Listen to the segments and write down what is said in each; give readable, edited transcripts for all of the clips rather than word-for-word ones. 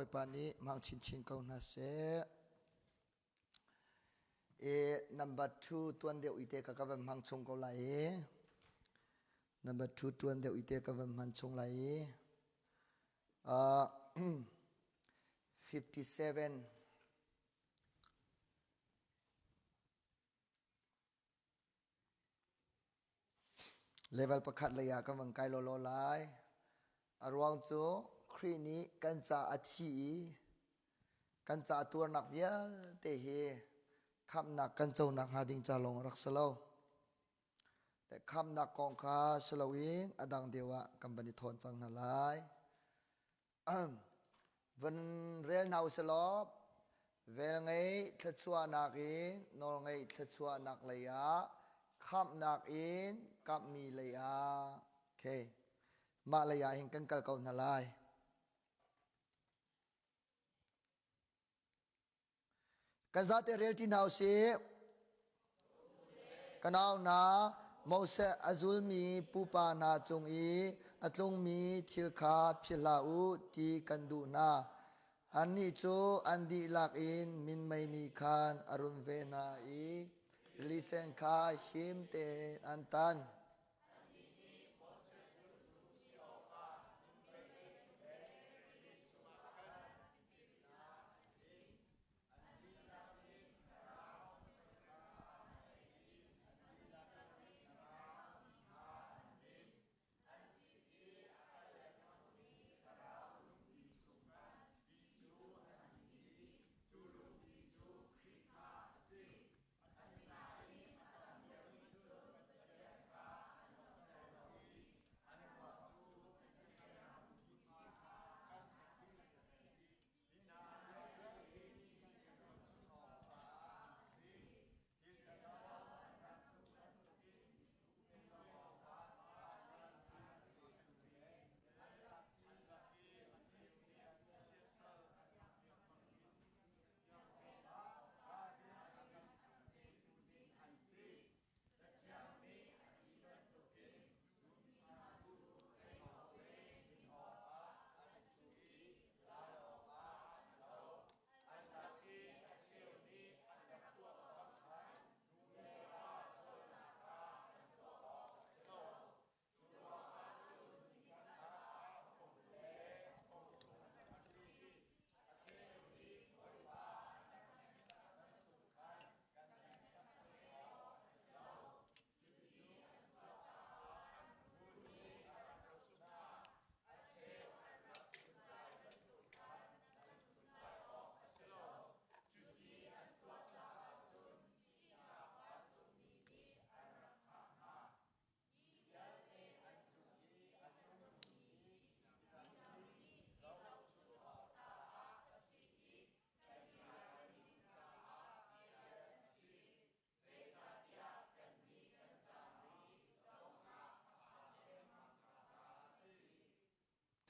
วยปานี้มังชินเขาหน้าเสnumber 2ตัวเดียวอีเตกับกับมังชงเขาไหล number 2ตัวเดียวอีเตกับมังชงไหล57 level ประคัดเลยกับวังไกลโลไลอารวงโจครีนี้กันจะอาชีกันจะตัวนักเวียเตะคำนักกันเจ้านักหาดิงจะลงรักสโลแต่คำนักกองคาสโลวิงอดังเดียวกัมบันิทอนจังนาลายวันเรียนนาวสลบเวลไงทัศวนักอินนอไงทัศวนักเลยคำนักอินกับมีเลยโอเคมาเลยเห็นกันกัลเขานาลายกันซาเตเรลที่นาวเสีกันเอาหน้าโมเสสอาซุลมีปูปานาจงอีอัตลงมีทิลคาพิลาอูตีกันดูนาอันนี้โจอันดีลักอินมินไม่นีคานอรุณเวนาอีลิเซนคาหิมเตอันตัน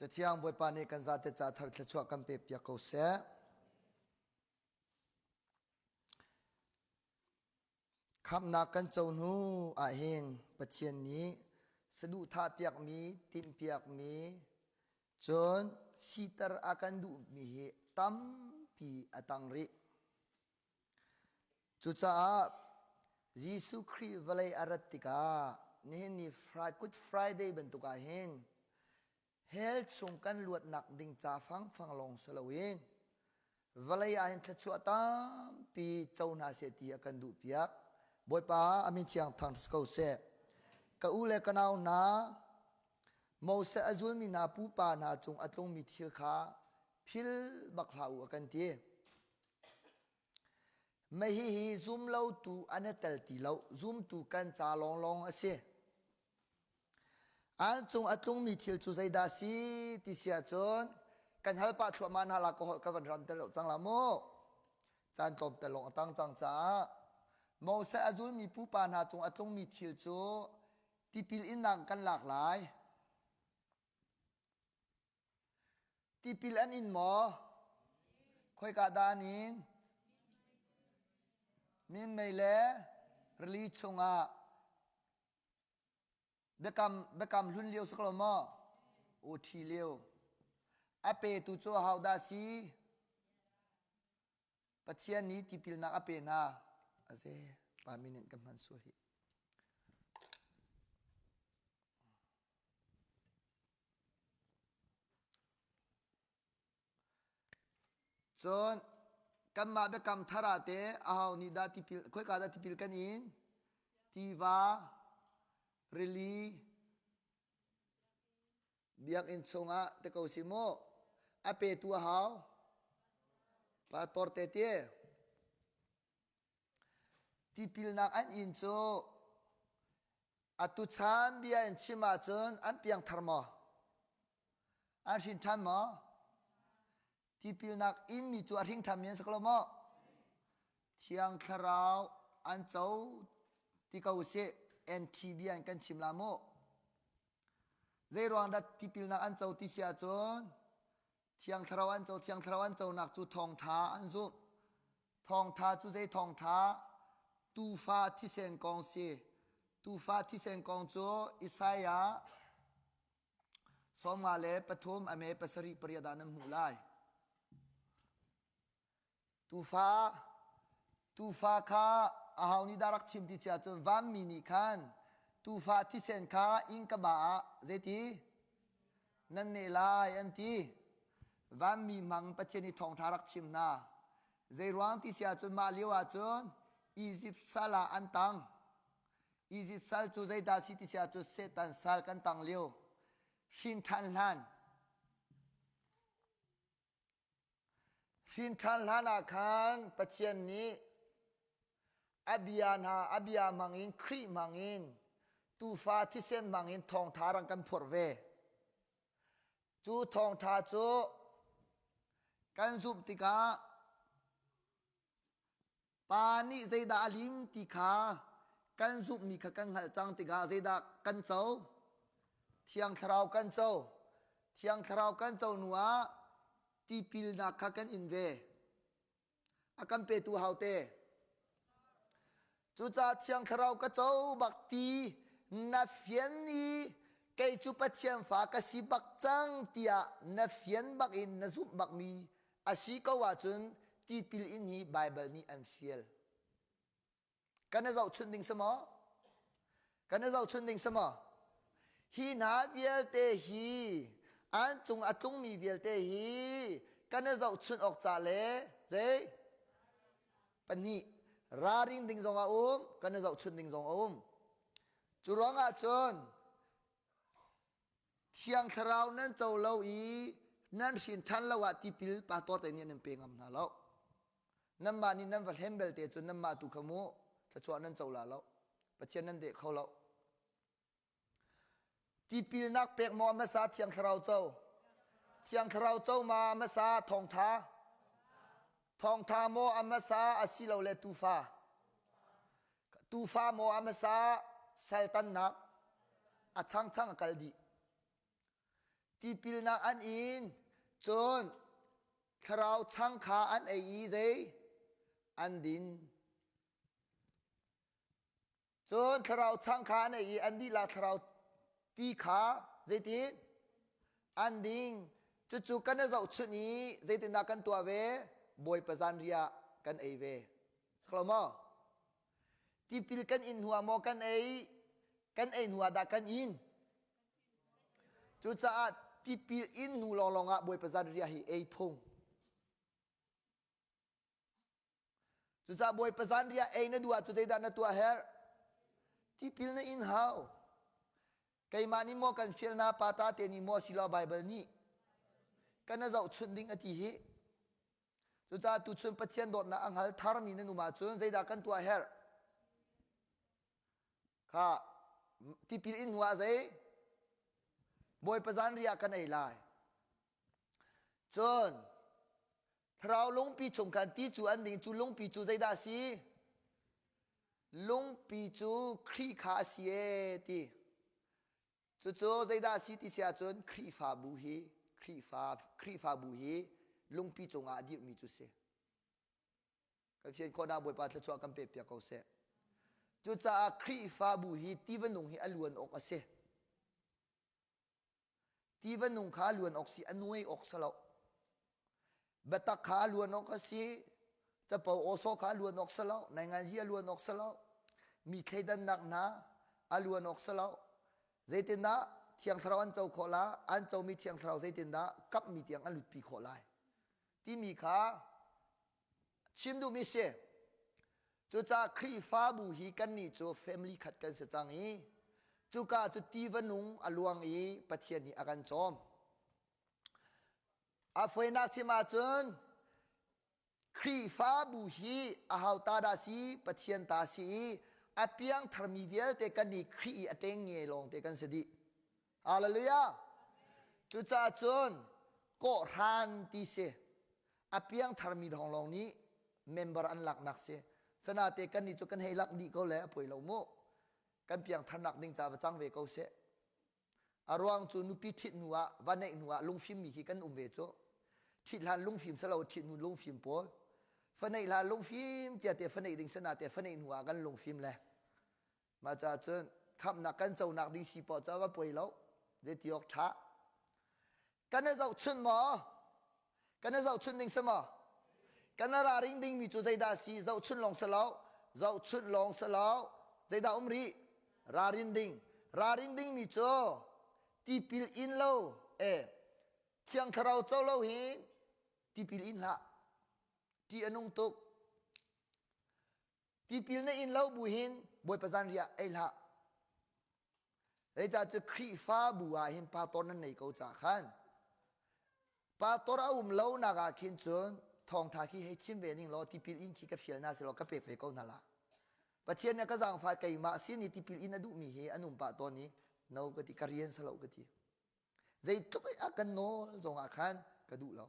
จะเที่ยงบวยปานีกันซาเตจ่าทาร์ทชัวกันเปียกเขาเสคำนักกันเจ้าหนูอาเห็นปัจเจียนนี้สะดุท่าเปียกมีติมเปียกมีจนสิตรอากันดูมีตั้มปีอตังริจุดจ้ายิสุคริวลัยอารัติกานี่กุดฟรายเดย์เป็นตุกาเห็นเฮลชงกันลวดหนักดิ่งจ่าฟังลงสลาวินวลัยอาเห็นทัดชัวตั้มปีเจ้านาเสตีอากันดูเปียกบอยป้าอามินเชียงทางสกาวเสกอูเลกันเอานาโมเสสอาซุลมีนาปูปานาจงอัตลงมีทิลคาพิลบักลาวกันทีไม่ฮีซุมเล่าตูอันเนตลตีเล่าซุมตูกันจ่าลองเสอันจงอัตลงมีทิลจูใจดาสีติเสียจนกันฮัลปะชัวมานาลาโกหกกันรันเตลจังละโมจานตบแต่ลงตั้งจังจ้าโมเสสอาซุลมีปูปานาจงอัตลงมีทิลจูที่พิลอินนังกันหลากหลายที่พิลอันอินหมอคอยกาดานินมินไม่เล่รลีชงอาเบกำลุนเลี้ยวสักละมอโอทีเลี้ยว ape tu cho hau da si pathian ni tipil nak ape na aze pa minute kan man su hi chon kan ma be kam thara te ahau ni da tipil khoi ka da tipil kan in tiva really biak in chunga te ko simo ape tu hau pa tor te te tipil nak an in cho atu chan bia in chima chon an piang tharma an shin than ma tipil nak in mi chu aring tham yen saklo mo thiang tharau an chau ti kau se en thi bian kan chim la mo zai ruang da tipil nak an chau ti sia chon thiang tharau an chau nak chu thong tha an zu thong tha chu zai thong tha tu fa thi sen kong se tu fa thi sen kong chu isaya somale pathum ame pasari priyadanam hulai tu fa kha ahau ni darak chim ti cha chon vam mini khan tu fa thi sen kha in ka ba zeti nan ne lai an ti vam mi mang pacheni thong tharak chim na zai ruang ti sia chon ma liwa chon Egypt sala antang Egypt sal chu zai da si ti sia chu setan sal kan tang liu shin than lan shin than lan a khan pachian ni abia mangin khri mangin tu fa thi sen mangin thong tharang kan phor ve chu thong tha chu kan zup tika pani zai da alim ti kha kan zup mi kha kan hal chang ti ga zai da kan chau thiang tharau kan chau nuwa ti pil na kha kan in ve akan pe tu haute chu cha thiang tharau ka chau bak ti na fian ni kai chu pathiam fa ka si bak chang tia na fian bak in na zup bak mi asi ka wa chun ti pil in ni bible ni an fiel kana zau chun ding sama hi na viel te hi an chung atung mi viel te hi kana zau chun ok cha le ze pani raring ding zong a kana zau chun ding zong churang a chun thiang tharau nan chau lo i nan shin than lo wa ti pil pa tor te ni nan pe ngam na lo nam ma ni nan va hembel te chun nam ma tu khamu ta chwa nan chau la lo pachian nan de khau lo ti pil nak pek mo ma sa thiang tharau chau ma sa thong tha mo ama sa asi lo le tu fa mo ama sa saltan nak a chang kal di ti pil nak an in chon tharau chang kha an ei zai an din chon tharau chang kha an ei an di la tharau ti kha zai ti an ding chu kan zau chu ni zai ti na kan tua ve boy pazan ria kan ei ve skloma ti pil kan in huwa mo kan ei huwa da kan in chu cha ti pil in nu longa boy pazan ria hi ei phung chu cha boy pazan ria ei na dua chu zai da na tua her ti pil na in how kai mani mo kan fiel na pata te ni mo sila bible ni kana zau chun ding ati hi chu cha tu chun pathian dot na anghal thar mi na nu ma chun zai da kan tua her kha ti pil in wa zai boy pazan ria kan ei lai chun thrau long pi chung kan ti chu an ding chu long pi chu zai da si long pi chu khri kha si e ti chu zai da si ti sia chun khri fa bu hi long pi chung a dir mi chu se ka phian ko da boy pa tla chwa kam pe pia ko se chu cha khri fa bu hi ti vanung hi aluan ok ase ตีวันนุ่งขาล้วนออกสิอนวยออกสลาวบัตรขาล้วนออกสิจะเป่าโอโซขาล้วนออกสลาวในงานเสียล้วนออกสลาวมีใครดันหนักหนาอล้วนออกสลาวใจเต็นนะเทียงทราวอันเจ้าขอลาอันเจ้ามีเทียงทราวใจเต็นนะกับมีเทียงอันหลุดปีขอลายที่มีขาชิมดูมิเชจูจ่าครีฟ้าบูฮีกันนี่จูแฟมิลี่ขัดกันเสียจังอีจูกาจูตีวันนุงอลวงอีปัจเจียนี่อากันจอมอาฟวยนักที่มาจนครีฟ้าบูฮีอาหาวตาดาสีปัจเจียนตาสีอาเปียงทามีเวลเตกันนี่ครีอเตงเงลงเตกันเสดีฮาเลลูยาจูจ่าจนก็รันตีเสอาเปียงทามีทองลงนี้เมมเบอร์อันหลักนักเสสนาเตกันนี่จุกันให้ลักดีเขาแล้วป่วยเราโม่กันเพียงถนักดิ่งจ่าประจังเวเขาเสอารวงจูนุปิทินัววันในนัวลุงฟิล์มมีกันเวจูทิลานลุงฟิล์มสลาวทินุลุงฟิล์มปอลฟันในลานลุงฟิล์มเจ้าเตฟันในดิ่งสนาเตฟันในนัวกันลุงฟิล์มเลยมาจากจนขับนักกันเจ้านักดิ่งสีปอจ้าว่าป่วยเราเดติออกท้ากันในเจ้าชุนหมอกันในเจ้าชุนดิ่งสมอกันนาราริงดิ่งมีจูใจดาสีเจ้าชุนลองสลาวเจ้าชุนลองสลาวใจดาอุมรีรารินดิ่งมีจูที่พิลอินโลเชียงทราวเจ้าโลหินที่พิลอินละที่อนุงตุกที่พิลในอินโลบุหินบอยประจันเรียไอละไอจะครีฟ้าบัวหินปาตอนนั้นในเขาจากขันปาตอราอุ้มเล่านากาขินจนทองทาคีให้ชิมเวนิงล้อที่พิลอินขี้กับเฟียลนาสิล้อกับเปฟเฟกเอานั่นละปัจเจียนเนี่ยก็สั่งฝ่ายไก่มาเสียนี่ที่พิลอินอดุมีเฮอนุมปาตอนนี้นาวกติการเรียนสลาวกติใจตุกอากันโนจงอาคันกระดูเรา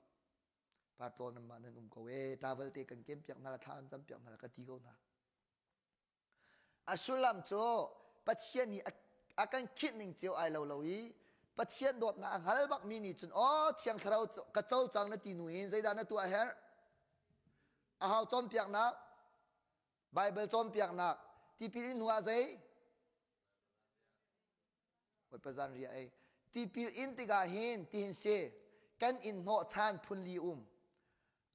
ปาตอนนั้นมานั่นกเวทาวเตกันเกมเปียกนาลทานจำเปียกนาลกติโกนาอาชุลัมโจปัจเจียนนี่อากันคิดหนึ่งเจียวไอเราเราอีปัจเจียนโดดนาฮัลบักมินิจุนอ๋อเทียงเรากระเจ้าจังนาตีนุยใจดานตัวเฮร์อาหาวจอมเปียกนักไบเบิลจอมเปียกนักที่พิลินหัวใจวัดประจันเรียที่พิลอินติกาหินที่หินเซกันอินโนชานพุนลี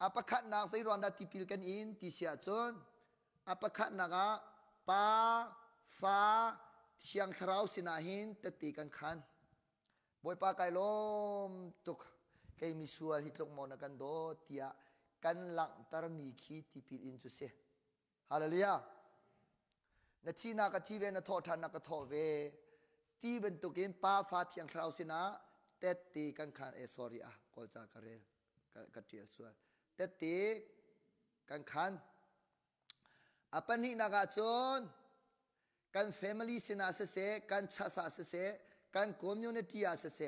อาปะขัดนักใส่รอนดาที่พิลกันอินที่เสียจนอาปะขัดนักปาฟ้าเชียงคราวสินาหินตตีกันขันบอยปาไกลมตุกใครมีชัวฮิตลงมอนักันโดเตียกันหลังตารมีขีที่พิลอินจุเซฮาเลลูยานาทีนักที่เวนัทอทันนักทอเวที่เป็นตุกินป้าฟ้าเทียงคราวสินะเตตีกันขันsorryกอลจากเรลกัดเทียส่วนเตตีกันขันปันนี้นักจนกัน family สินะเสกันชาสาเสกัน community เส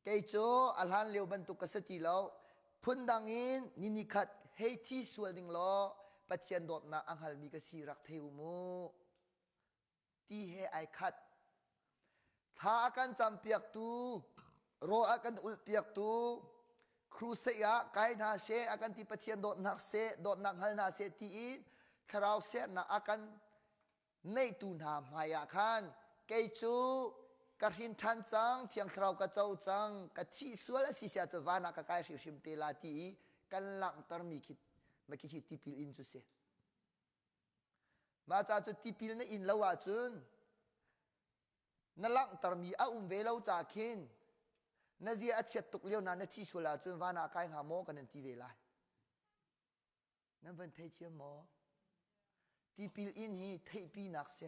เกยโจอัลฮันเลียวบรรทุกสติเราพุ่นดังอินนินิขัดให้ที่ส่วนหนึ่งล้อปัจเจียนดดนาอังฮัลมีกสีรักเทวโมที่ให้ไอขัดถ้าอากันจำเปียกตูรออากันอุลเปียกตูครูเสียไกนาเชอากันที่ปัจเจียนโดดนักเสโดดนักฮัลนาเสตีอินคราวเสนาอากันในตูนามหายาคันเกจูกระหินทันจังเทียงคราวกระเจ้าจังกะที่สวยและสิเสียจะวานักกายชิมเตลาตีกันหลังตรมีคิดมาคิดที่พิลอินจุเสมาจากจุดที่พิลในอินละว่าจุนนั่นหลังตรมีอาเวลาจากขินนั่นเสียอัจฉริยะตุกเลี้ยวนั้นที่สุดละจุนวานักกายหาโมกันนั่นที่เวลานั่นเป็นเทเชียมอที่พิลอินฮีเทปีนักเส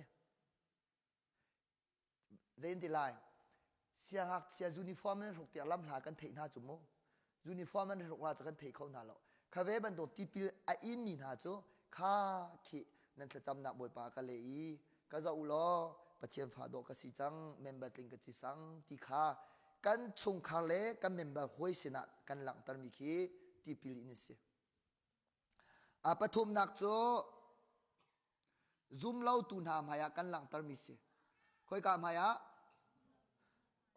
เรนติไลเสียหักเสียยูนิฟอร์มนั้นถูกเตียลำหากันเทน่าจุโมยูนิฟอร์มนั้นถูกลาจากกันเทเขาหน้าเราข้าเวบันโดที่พิลอินมีน่าจูข้าขีนั่นจะจำหนักบอยปากะเลยก็จะอุลอปัจเจียนฟาโดกสิจังเมมเบอร์ติงกสิสังที่ข้ากันชงคาเลกันเมมเบอร์หวยสินะกันหลังตรมีขีที่พิลอินเสียปฐมนักจูซุ่มเล่าตุนหามหายกันหลังตรมีเสียคอยกามหาย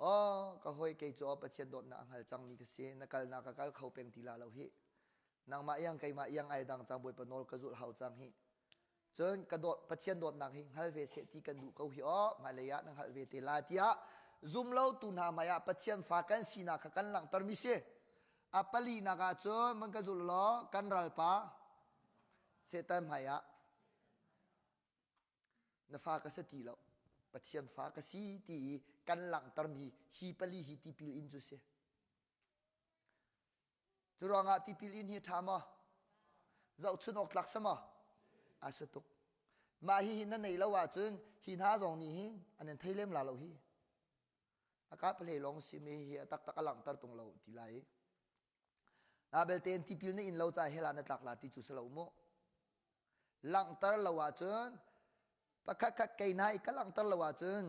อ๋อก็คอยเกยจ่อปัจเจียนโดดนักหัลจังมีกษีนักการนักการเขาเป็นทีลาเราเฮนางมายังไกมายังไอดังจังบอยปนอลกระจุดเขาจังเฮจนกระโดดปัจเจียนโดดนักเฮฮัลเวเสตีกันดูเขาเฮอ๋อมาเลยะนังฮัลเวเตลาติยะ ซุมเล่าตุนหามายาปัจเจียนฟ้ากันสีนาขกันหลังตรมิเสอปลีนากาโจมันก็จุลล้อกันรัลปาเสตันมายานฟ้าก็สติแล้วปัจเจียนฟ้าก็สีตีกันหลังตรมีฮีปลีฮีติปิลอินจุเสจุรองาติปิลอินฮีทามาจะอุดชนอกหลักสมาอาสตุกมาฮีนั่นในละว่าจนฮีน่าจงนี้ฮีอันนั้นไทยเล่มลาเราฮีอากาศเพลลงสิเมฮีตักตักหลังตรตรงเราทีไรนาเบลเตนที่พิลนี่อินเราจะเฮลานตักลาติจุสลาอุโมหลังตรละว่าจนปะคักไก่นายก็หลังตรละว่าจน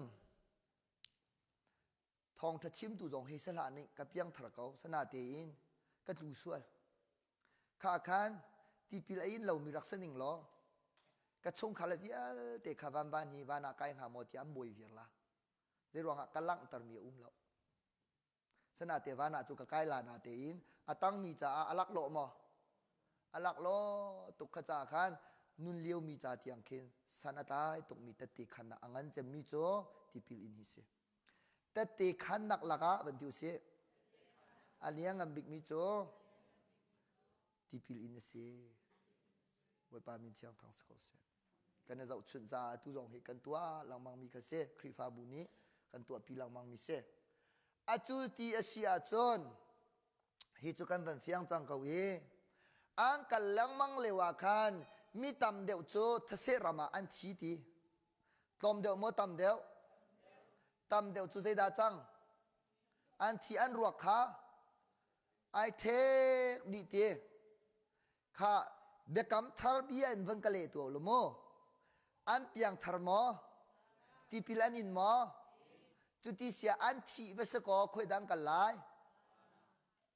ทองทัชิมตุจงเฮสลานี่กับยังทรเขาสนาเตอินก็ดูสวยข้าคันที่พิลอินเรามีรักษณิงล้อกระชงขาเลวิอเตขาวันบานีวานาไกหามอติอัมบวยเวียละเรื่องว่ากัลลังตรมีแล้วสนาเตวานาจุกไกลานาเตอินอตั้งมีจ่าอลักโลมอลักโลตุกขจาขันนุนเลี้ยวมีจ่าเตียงเคนสนาตายตุกมีตติขันอังันจะมีโจที่พิลอินฮิเสตติขันนักลักะบันทิวเสอันนี้งันบิกมีโจที่พิลอินเสไว้ปามินเชียงทางสกอเซกันจะชุนจ่าตุจงเฮกันตัวหลังมังมีกเสครีฟาบุนีกันตัวปีหลังมังมีเสอาจูตีอาชีอาจนฮิจุกันเป็นเฟียงจังกวีอังกันหลังมังเลวาคันมีตำเดียวโจทเสรามาอันทีตีตอมเดียวโมตำเดียวจูเซดาจังอันทีอันรัวขาไอเทกดีเตข้าเบกัมทาร์บียนวันกะเลตัวลโมอันเปียงทาร์มอที่พิลันินมอจุดที่เสียอันที่เวสกอคุยดังกันหลาย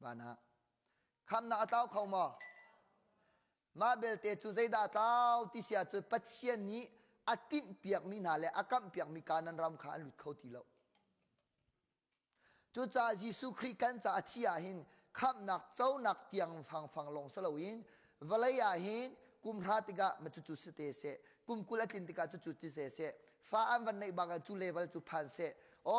บานะคำนาเต้าเขามาเบลเตจุใจดาเต้าที่เสียจุดปัจเจียนนี้อาติมเปียกมีนาเลอากัมเปียกมีการนันรำคาญหลุดเขาทีแล้วจุดจ่ายิสุคริกันจ่าที่อาหินคำนักเจ้านักเตียงฟังลงสลาวินวลัยอาหินกุมพระติกะมาจุสเตเสกุมกุลตินติกะจุสเตเสฟ้าอันวันในบางจุเลเวลจุพันเสโอ้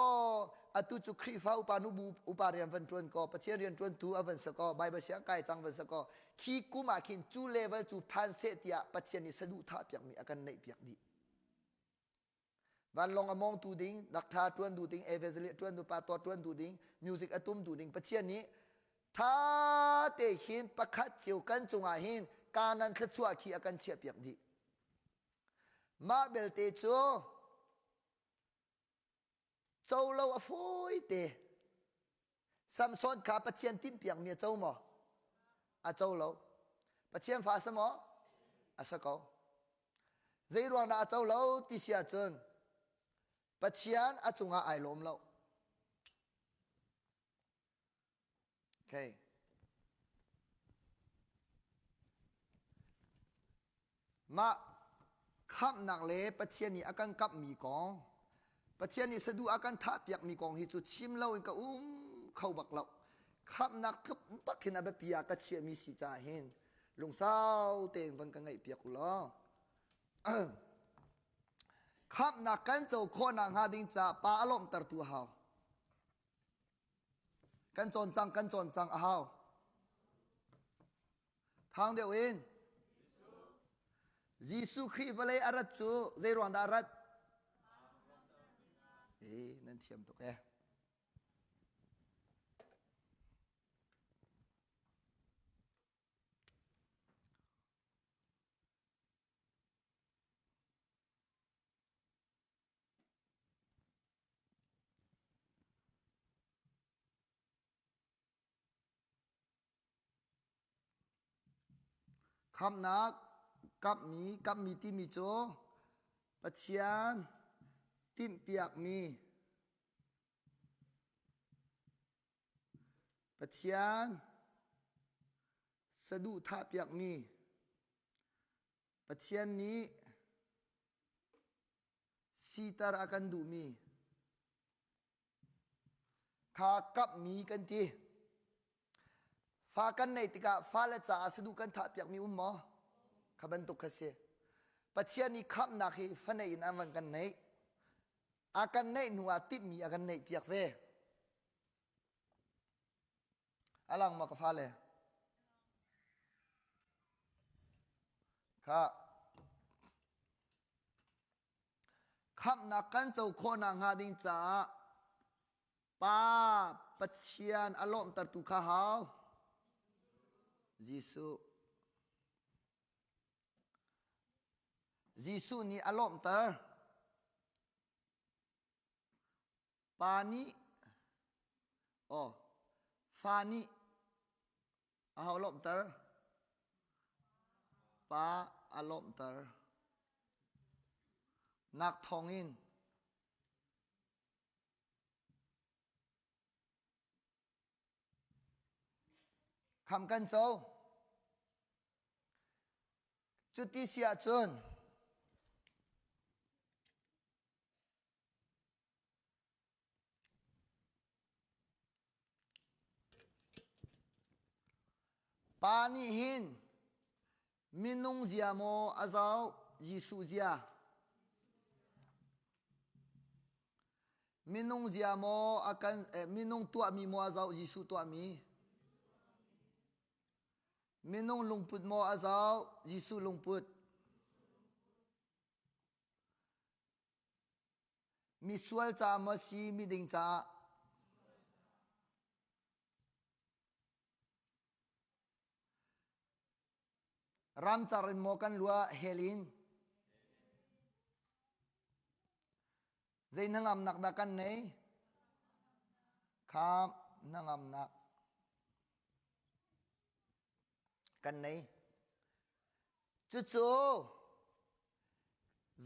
อตุจุครีฟ้าอุปานุบูอุปาเรียนวันจวนก็ปเชียเรียนจวนตูอวันสกอใบเสียงไก่จังวันสกอขีกุมาขินจุเลเวลจุพันเสตียปเชียนิสดุท่าเปียกมีอาการในเปียกดีวันลงอมองตูดิ้งดักทาจวนตูดิ้งเอเวซเลียจวนตูปาตัวจวนตูดิ้งมิวสิกอตุมตูดิ้งปเชียนี้ท่าเตหินประคัดเจียวกันจงอาหินการนั้นขชัวขีอาการเชียเปียกดีมาเบลเตโจเจ้าเราอฟุยเตสัมสอนขาปะเชียนติ้มเปียงเมียเจ้าหมออาเจ้าเราปะเชียนฟ้าสมออาสกอใจรวงนาเจ้าเราติเสียจนปะเชียนอาจุงอาไอลมเราโอเคมาขับหนักเลยปะเชียนนี่อาการกับมีกองปะเชียนนี่สะดุอาการทับอยากมีกองฮิจุชิมเล่าอีกก็เข้าบักเล่าขับหนักก็ปักเห็นอะไรเปียกกระเชียมีสีจ่าเห็นลุงสาวเต็งวันกันไงเปียกกูล้อขับหนักกันเจ้าโคนางหาดิงจ่าปาอารมณ์ตัดตัวเฮากันจนจังเฮาทางเดียวเองยิสุคริสต์เลยอารัตจูเจรวันดารัตนั่นเทียมตัวแกคำนักกับมีที่มีโจปะเชียนติมเปียกมีปะเชียนสะดุท่าเปียกมีปะเชียนนี้สีตารากันดูมีขากับมีกันทีฟ้ากันในติกาฟ้าและจ่าสะดุกันท่าเปียกมีหมอขบันตุกเสปัจเจียนี้ขับนักฟันในอินอันวันกันไหน akan nei nuwa tip mi akan nei piak ve alang ma ka phale kha khap na kan chau kho na nga ding cha pa pathian alom tar tu kha hao Gisu ni alom tar pani fani alom tar pa alom tar nak thongin kham kan chau chuti sia chun pani hin minung zia mo azau Gisu zia minung zia mo akan minung tua mi mo azau Gisu tua mi minung lungput mo azau Gisu lungput mi sual cha mo si mi ding cha ram charin mo kan lua helin zai nangam nak da kan nei kham nangam nak kan nei chu chu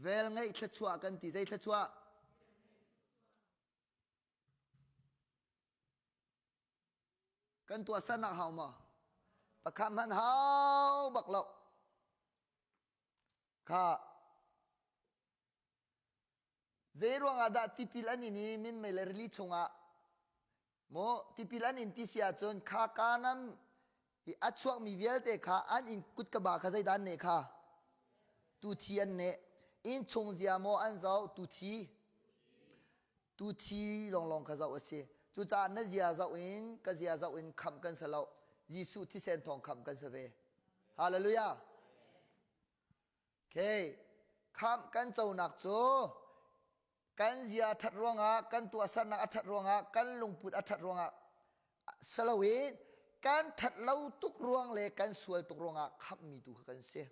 vel ngai thachua kan ti zai thachua kan tua sana hau ma pakha man hau bak lo kha zero nga da tipil ani ni min melerli chunga mo tipil anin ti sia chon kha kanam i achuak mi vel te kha an in kut ka ba kha zai dan ne kha tu thian ne in chung zia mo an zau tu thi long long kha zau ase chu cha na zia zau in ka zia zau in kham kan salo Gisu thi sen thong kham kan sa ve hallelujah okay kham kan chau nak chu kan zia that ronga kan tu asan na athat ronga kan lungput athat ronga salawin kan that lau tuk ruang le kan sual tuk ronga khap mi tu kan se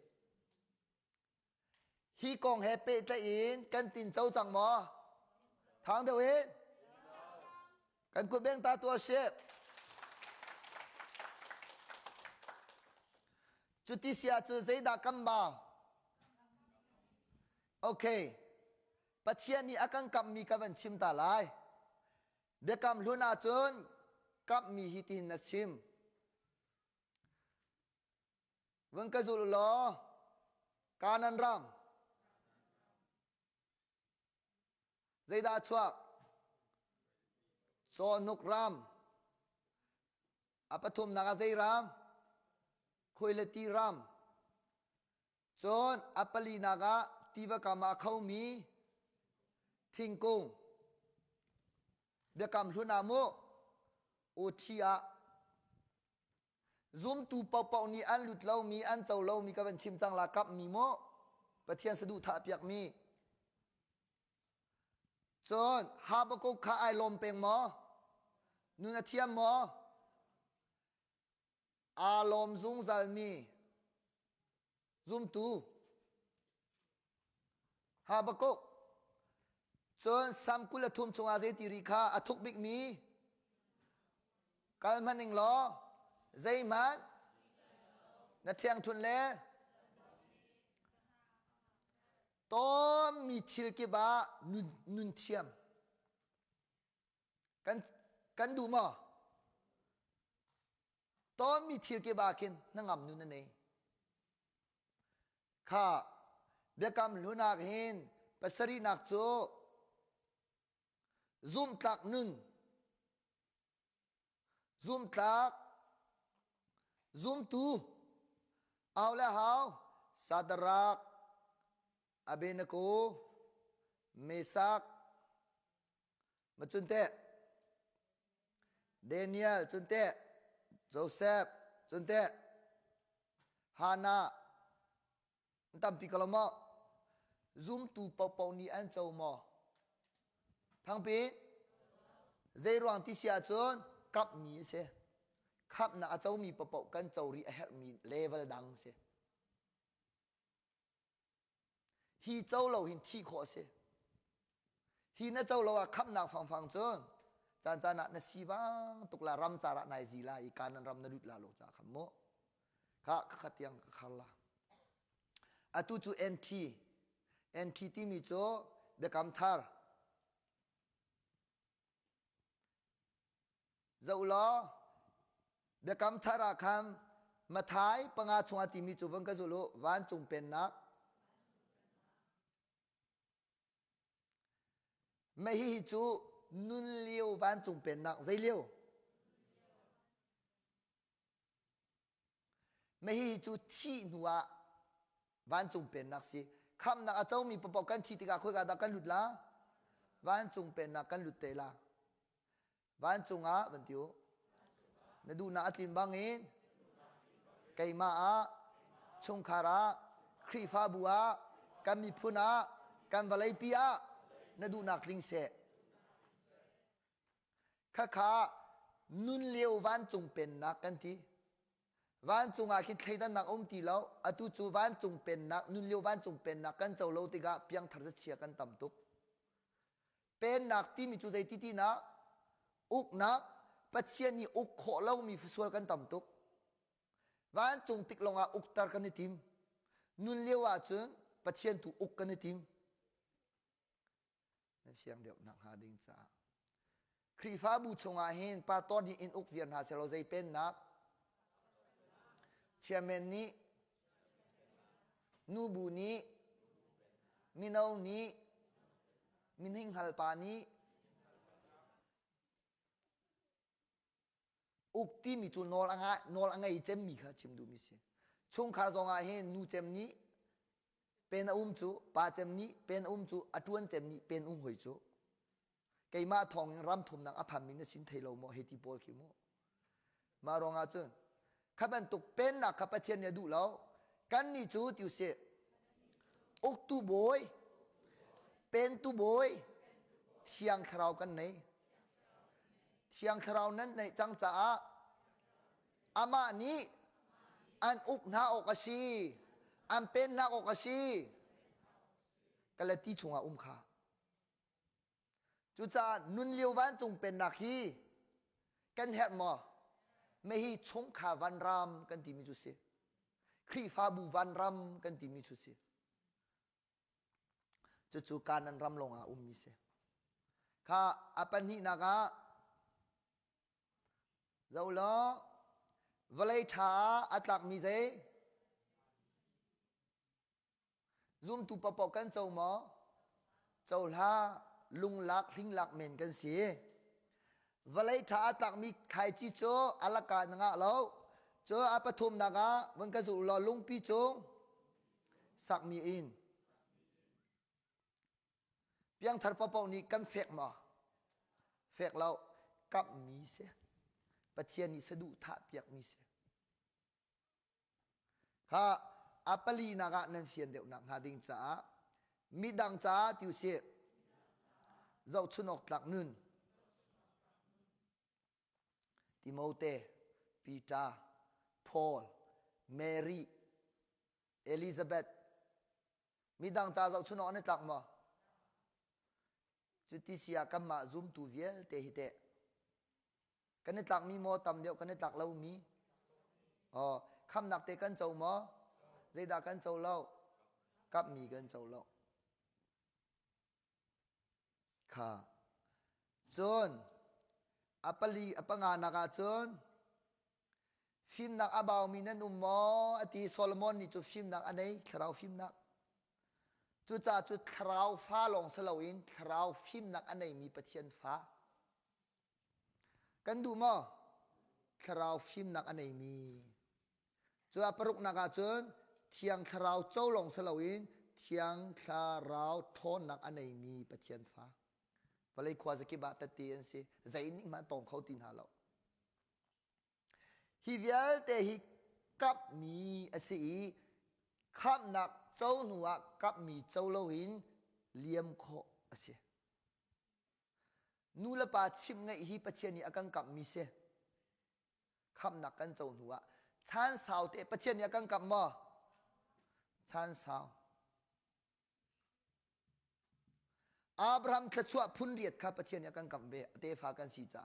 hi kong he pe ta in kan tin chau chang mo thang deu in kan ku beng ta tua se chu ti sia chu zai da kam ba okay pathian ni akan kam mi ka van chim ta lai be kam luna chun kap mi hi tin na chim vâng ka zul lo kanan ram zai da chuak so nuk ram apathum naga zai ram khoilati ram chon apali naga tiva kama khau mi thingkung be kam luna mo othia zoom tu pau pau ni an lut lau mi an chau lau mi ka van chim chang la kap mi mo pathian sadu tha piak mi chon habakuk kha ai lom peng mo nuna thiam mo alom zung zal mi zoom tu habakuk chon sam kula thum chunga je ti ri kha athuk bik mi kalmaning lo zai man na thiang thun le tom mi thil ke ba nun thiam kan du ma tom mi thil ke ba kin nangam nu na nei kha bekam lunak hin pasari nak cho zoom tlak nun zoom tlak zoom tu aw la haw Sadrak Abednego Mesak มาจุนเตะเดเนียลจุนเตะโจเซฟจุนเตะฮานาตั้มปีกลมอซุ่มตูเป่านี่อันเจ้ามอพังปีเจรวงที่เสียจนกับมีเสขับน่าเจ้ามีเป่ากันเจ้ารีเฮมีเลเวลดังเสฮีเจ้าเราหินที่ขอเสฮีน่าเจ้าเราขับนักฟังจนจานน่ะสีบังตุกลารำจาระนายจีลาอีการนั้นรำนดุดลาโลจากขโมข้าขัดยังขัลลาอะตูเอ็นทีที่มีโจเบคำทาร์เจ้าล้อเบคำทาร์คำมาท้ายปังอาชงอาติมีโจวังกะจุลุวันจงเป็นนักไม่ฮิจูนุนเลี้ยววันจงเป็นนักใจเลี้ยวไม่ฮิจูที่นัววันจงเป็นนักสิคำนักอาเจ้ามีประกอบกันที่ติกาคุยกันดักกันหลุดละวันจงเป็นนักกันหลุดเตละวันจงวันเดียวนดูนักลิมบังเองไก่มาชงคาระครีฟาบัวกันมีพุนากันวาเลปียนดูนักลิงเสข้านุนเลี้ยววันจงเป็นนักกันทีวันจงอาคิดใครดันนักอมตีแล้วอตุจูวันจงเป็นนักนุนเลี้ยววันจงเป็นนักกันเจ้าเราติกาเพียงทัศเชียกันต่ำตุกเป็นนักที่มีจุดใจที่นักอุกนักปัจเจียนี่อุกขอเรามีฟิสวลกันต่ำตุกวันจงติกลงอุกตาร์กันในทีมนุนเลี้ยวว่าจนปัจเจียนถูกอุกกันในทีมนั่นเสียงเดียวนักหาดิ่งจ้าครีฟ้าบูชงอาเห็นปาตอนที่อินอุกเวียนหาเซลเราใจเป็นนักเชียเมนนี้นูบูนี้มินเอานี้มินหิงฮัลปานี้อุกที่มีจูนอลอังไงเจมมีค่ะชิมดูมิเสชงขาจงอาเห็นนูเจมนี้เป็นจูปาเจมนี้เป็นจูอัตวนเจมนี้เป็นหอยจูไก่มาทองยังรำทุมนังอภัมมินสินเทโลโมเฮติโปลคิโมมารองอาจารย์ข้าพเจ้าเป็นนักข้าพเจ้าเนี่ยดูแล้วกันนี่จูติวเสอุกตูบอยเป็นตูบอยเที่ยงคราวกันไหนเที่ยงคราวนั้นในจังจ้าอามานี้อันอุกนาอกาชีอันเป็นนาอกาชีกันเลยที่ชงอาขาจุจานุนเลียววันจงเป็นนักฮีกันเห็ดมอไม่ฮีชงขาวันรำกันที่มีจุดเสียครีฟาบูวันรำกันที่มีจุดเสียจู่การนั้นรำลงมีเสียข้าอปันหินากาเราล้อวลัยทาอัตลักมีเซซุ่มตุปปอกันเจ้าหมอเจ้าลาลุงลักหิงลักเมนกันเสียวลัยทาอัตลักมีใครจีโจอลากาศงะเราโจอปทุมนากาวันกสุลอลุงปีโจสักมีอินเพียงทัดปปนี้กันเฟกมาเฟกเรากับมีเสียปัจเจียนิสะดุท่าเปียกมีเสียข้าอัปลีนากะนั่นเสียนเดียวนักหาดิงจ้ามีดังจ้าติวเสียเจ้าชุนออกหลักนุนติโมเตปีตาพอลแมรี่เอลิซาเบธมีดังจ้าเจ้าชุนออกในหลักมาจุดที่เสียกันมาซุ่มตูเวียลเตหิเตกันในหลักมีโมตำเดียวกันในหลักเรามีคำหนักเตกันเจ้าหมอใจด่ากันเจ้าเล่ากับมีกันเจ้าเล่าค่ะจนอัปลีอัปงานนักจนฟิล์มนักอาบาวมีนั่นหมออติโซโลมอนนี่จุดฟิล์มนักอันไหนคราวฟิล์มนักจุดจ่าจุดคราวฟ้าลงสลาวินคราวฟิล์มนักอันไหนมีปะเทียนฟ้ากันดูมั้งคราวฟิล์มนักอันไหนมีจุดปรุกนักจนเทียงคราวเจ้าลงสลาวินเทียงคราวทอนนักอันไหนมีปะเทียนฟ้า วันเลยควาจะกิบาตเตียนสิใจนิ่งมาตรงเขาตินหาเราฮิเวลเตฮิกับมีอสีข้ามหนักเจ้าหนัวกับมีเจ้าโลหินเลียมโคอสีนูละปาชิมไงฮิปเชียนีอากังกับมีเสข้ามหนักกันเจ้าหนัวชันสาวเตปเชียนีอากังกับมอชันสาวอับราฮัมขชัวพุนเรียดข้าปเชียนีอากังกับเบเตฟากันสีจ้า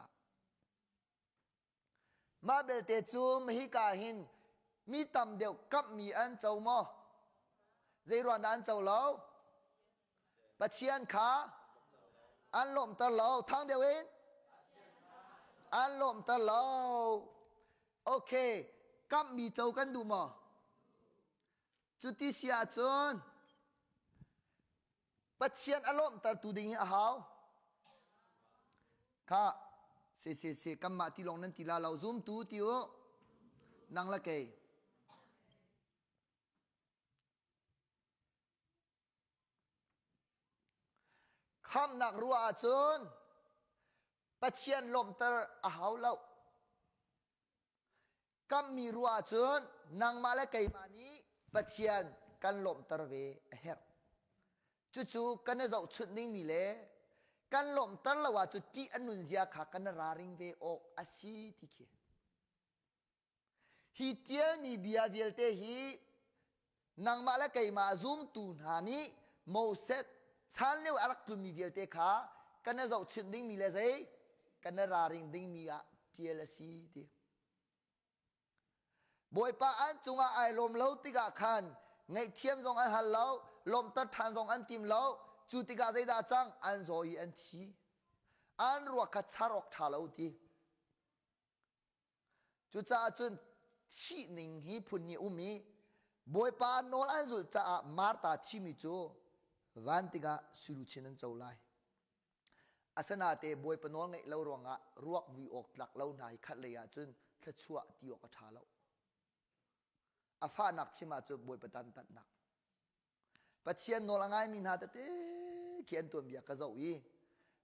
มาเบลเตจูมฮิกาหินมีตำเดียวกับมีอันเจ้ามอใจรวนอันเจ้าเล่าปะเชียนขาอันลมตะเล่าทางเดียวเองอันลมตะเล่าโอเคกับมีเจ้ากันดูมอจุดที่เสียจนปะเชียนอารมณ์ตะตูดิ่งอาหาวค่ะเสียกำมาที่ลงนั้นที่ลาเราซูมตูติวนังละเกยคำนักรัวจนปะเชียนลมตะอาหาวเรากำมีรัวจนนังมาละเกยมานี้ปะเชียนกันลมตะเวเฮรจู่ๆกันจะชุดนิ่งมีเล่กันลมตะละว่าจุดที่อนุญญาขากันราริงเวออกอาชีติเคฮิเตียมีเบียเวลเตฮีนังมาละเกยมาซุมตูนหานี้โมเสสฉันเลี้ยวอารักตุมีเวลเตขากันจะชุดนิ่งมีเล่ใจกันราริงดิ่งมีอะเทียลสีติบอยป้าอันจุงอาลมเล่าติกาขันไงเทียมจงอันฮัลเล่าลมตัดทานจงอันติมเล่าจุติกาใจดาจังอันโซยอันทีอันรัวกัดชารอกทาเล่าตีจุจ้าจุนที่หนึ่งฮีพุนนีอุมีบอยป้านอลอันจุจ้ามาร์ตาชิมิจูวันติกาสุรุชินันเจ้าไลอาสนาเตบอยปนอลไงเล่ารวงะรวกวิออกหลักเล่านายขัดเลยจุนทัชัวตีออกทาเล่าอาฟ้านักชิมาจูบอยปตันตัดนักปัจเจียนโนลง่ายมีนาเตเขียนตัวเบียกระเจ้าอี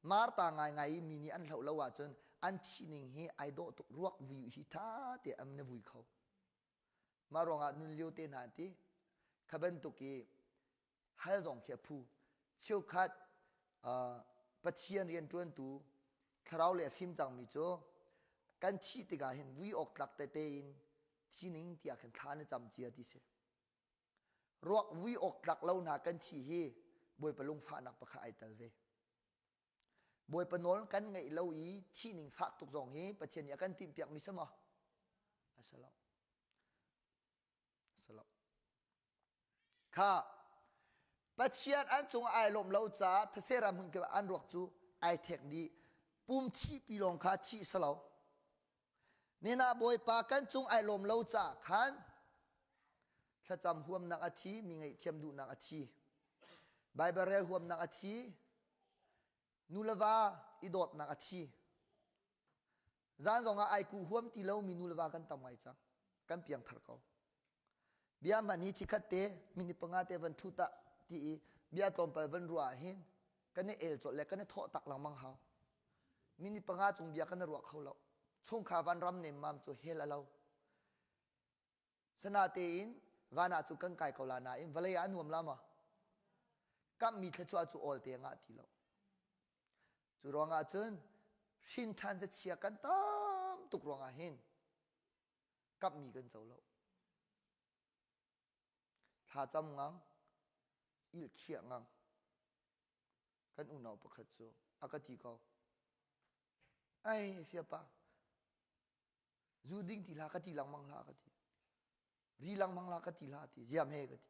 มาร์ตาง่ายมีนี่อันเหล่าละว่าจนอันชินิงเฮไอโดตุรวกวิวฮิตาเตอมเนวุยเขามารองอันนุนเลียวเตนาตีขบันตุกีฮัลจงเขียผู้เชี่ยวคัดปัจเจียนเรียนจวนตูคราวเล่ฟิมจังมิโจกันชีติกาเห็นวิออกหลักเตเตอินที่นิ่งที่อาจทานจำเจียดิเสรวกวิออกหลักเล่าหนากันชีเฮบอยปลุงฟ้านักประคายตะเวบอยปนนกันไงเล่าอีที่นิ่งฟ้าตุกจงเฮประเทศนี้กันติมเปียกมิสมะอัสลามสลามข้าประเทศอันจงไอลมเล่าจ้าทเสรามึงกับอันรวกจูไอเทคดีปุ่มที่ปีลงข้าชีสลาวเนี่ยนะบอยปากันจงไอลมเล่าจ้าขันถ้าจำห่วมนักอาชีมีไงเทียมดูนักอาชีใบเบรลห่วมนักอาชีนูลวาอิดอดนักอาชีจานจงไอกูห่วมตีเล่ามีนูลวากันทำไงจังกันเพียงทัดเขาเบียมันนี่ชิคัดเตมินิปังอาเตวันทุตะที่เบียตอมไปวันรัวเห็นกันเนี่ยเอลจดเล็กกันเนี่ยทอตักหลังมังหามินิปังอาจงเบียกันรัวเขาเราช่วงขาวันรำเนี่ยมามจะเฮลเราสนาเตอินวานาจุกันไก่เขาลานาอินวเลยอันหวมลามะกับมีแค่ชัวจูออลเตียงอาทีเราจูรองอาจนชินทันจะเชียกันตามตุกรองอาเห็นกับมีกันเจ้าเราถ้าจำงังอิลเขียงังกันอุณาวประคัตจูอากาศเขาไอ้เฟียปะจูดิ้งทีลากติลังมังลากติรีลังมังลากติลาติเจียมเฮกติ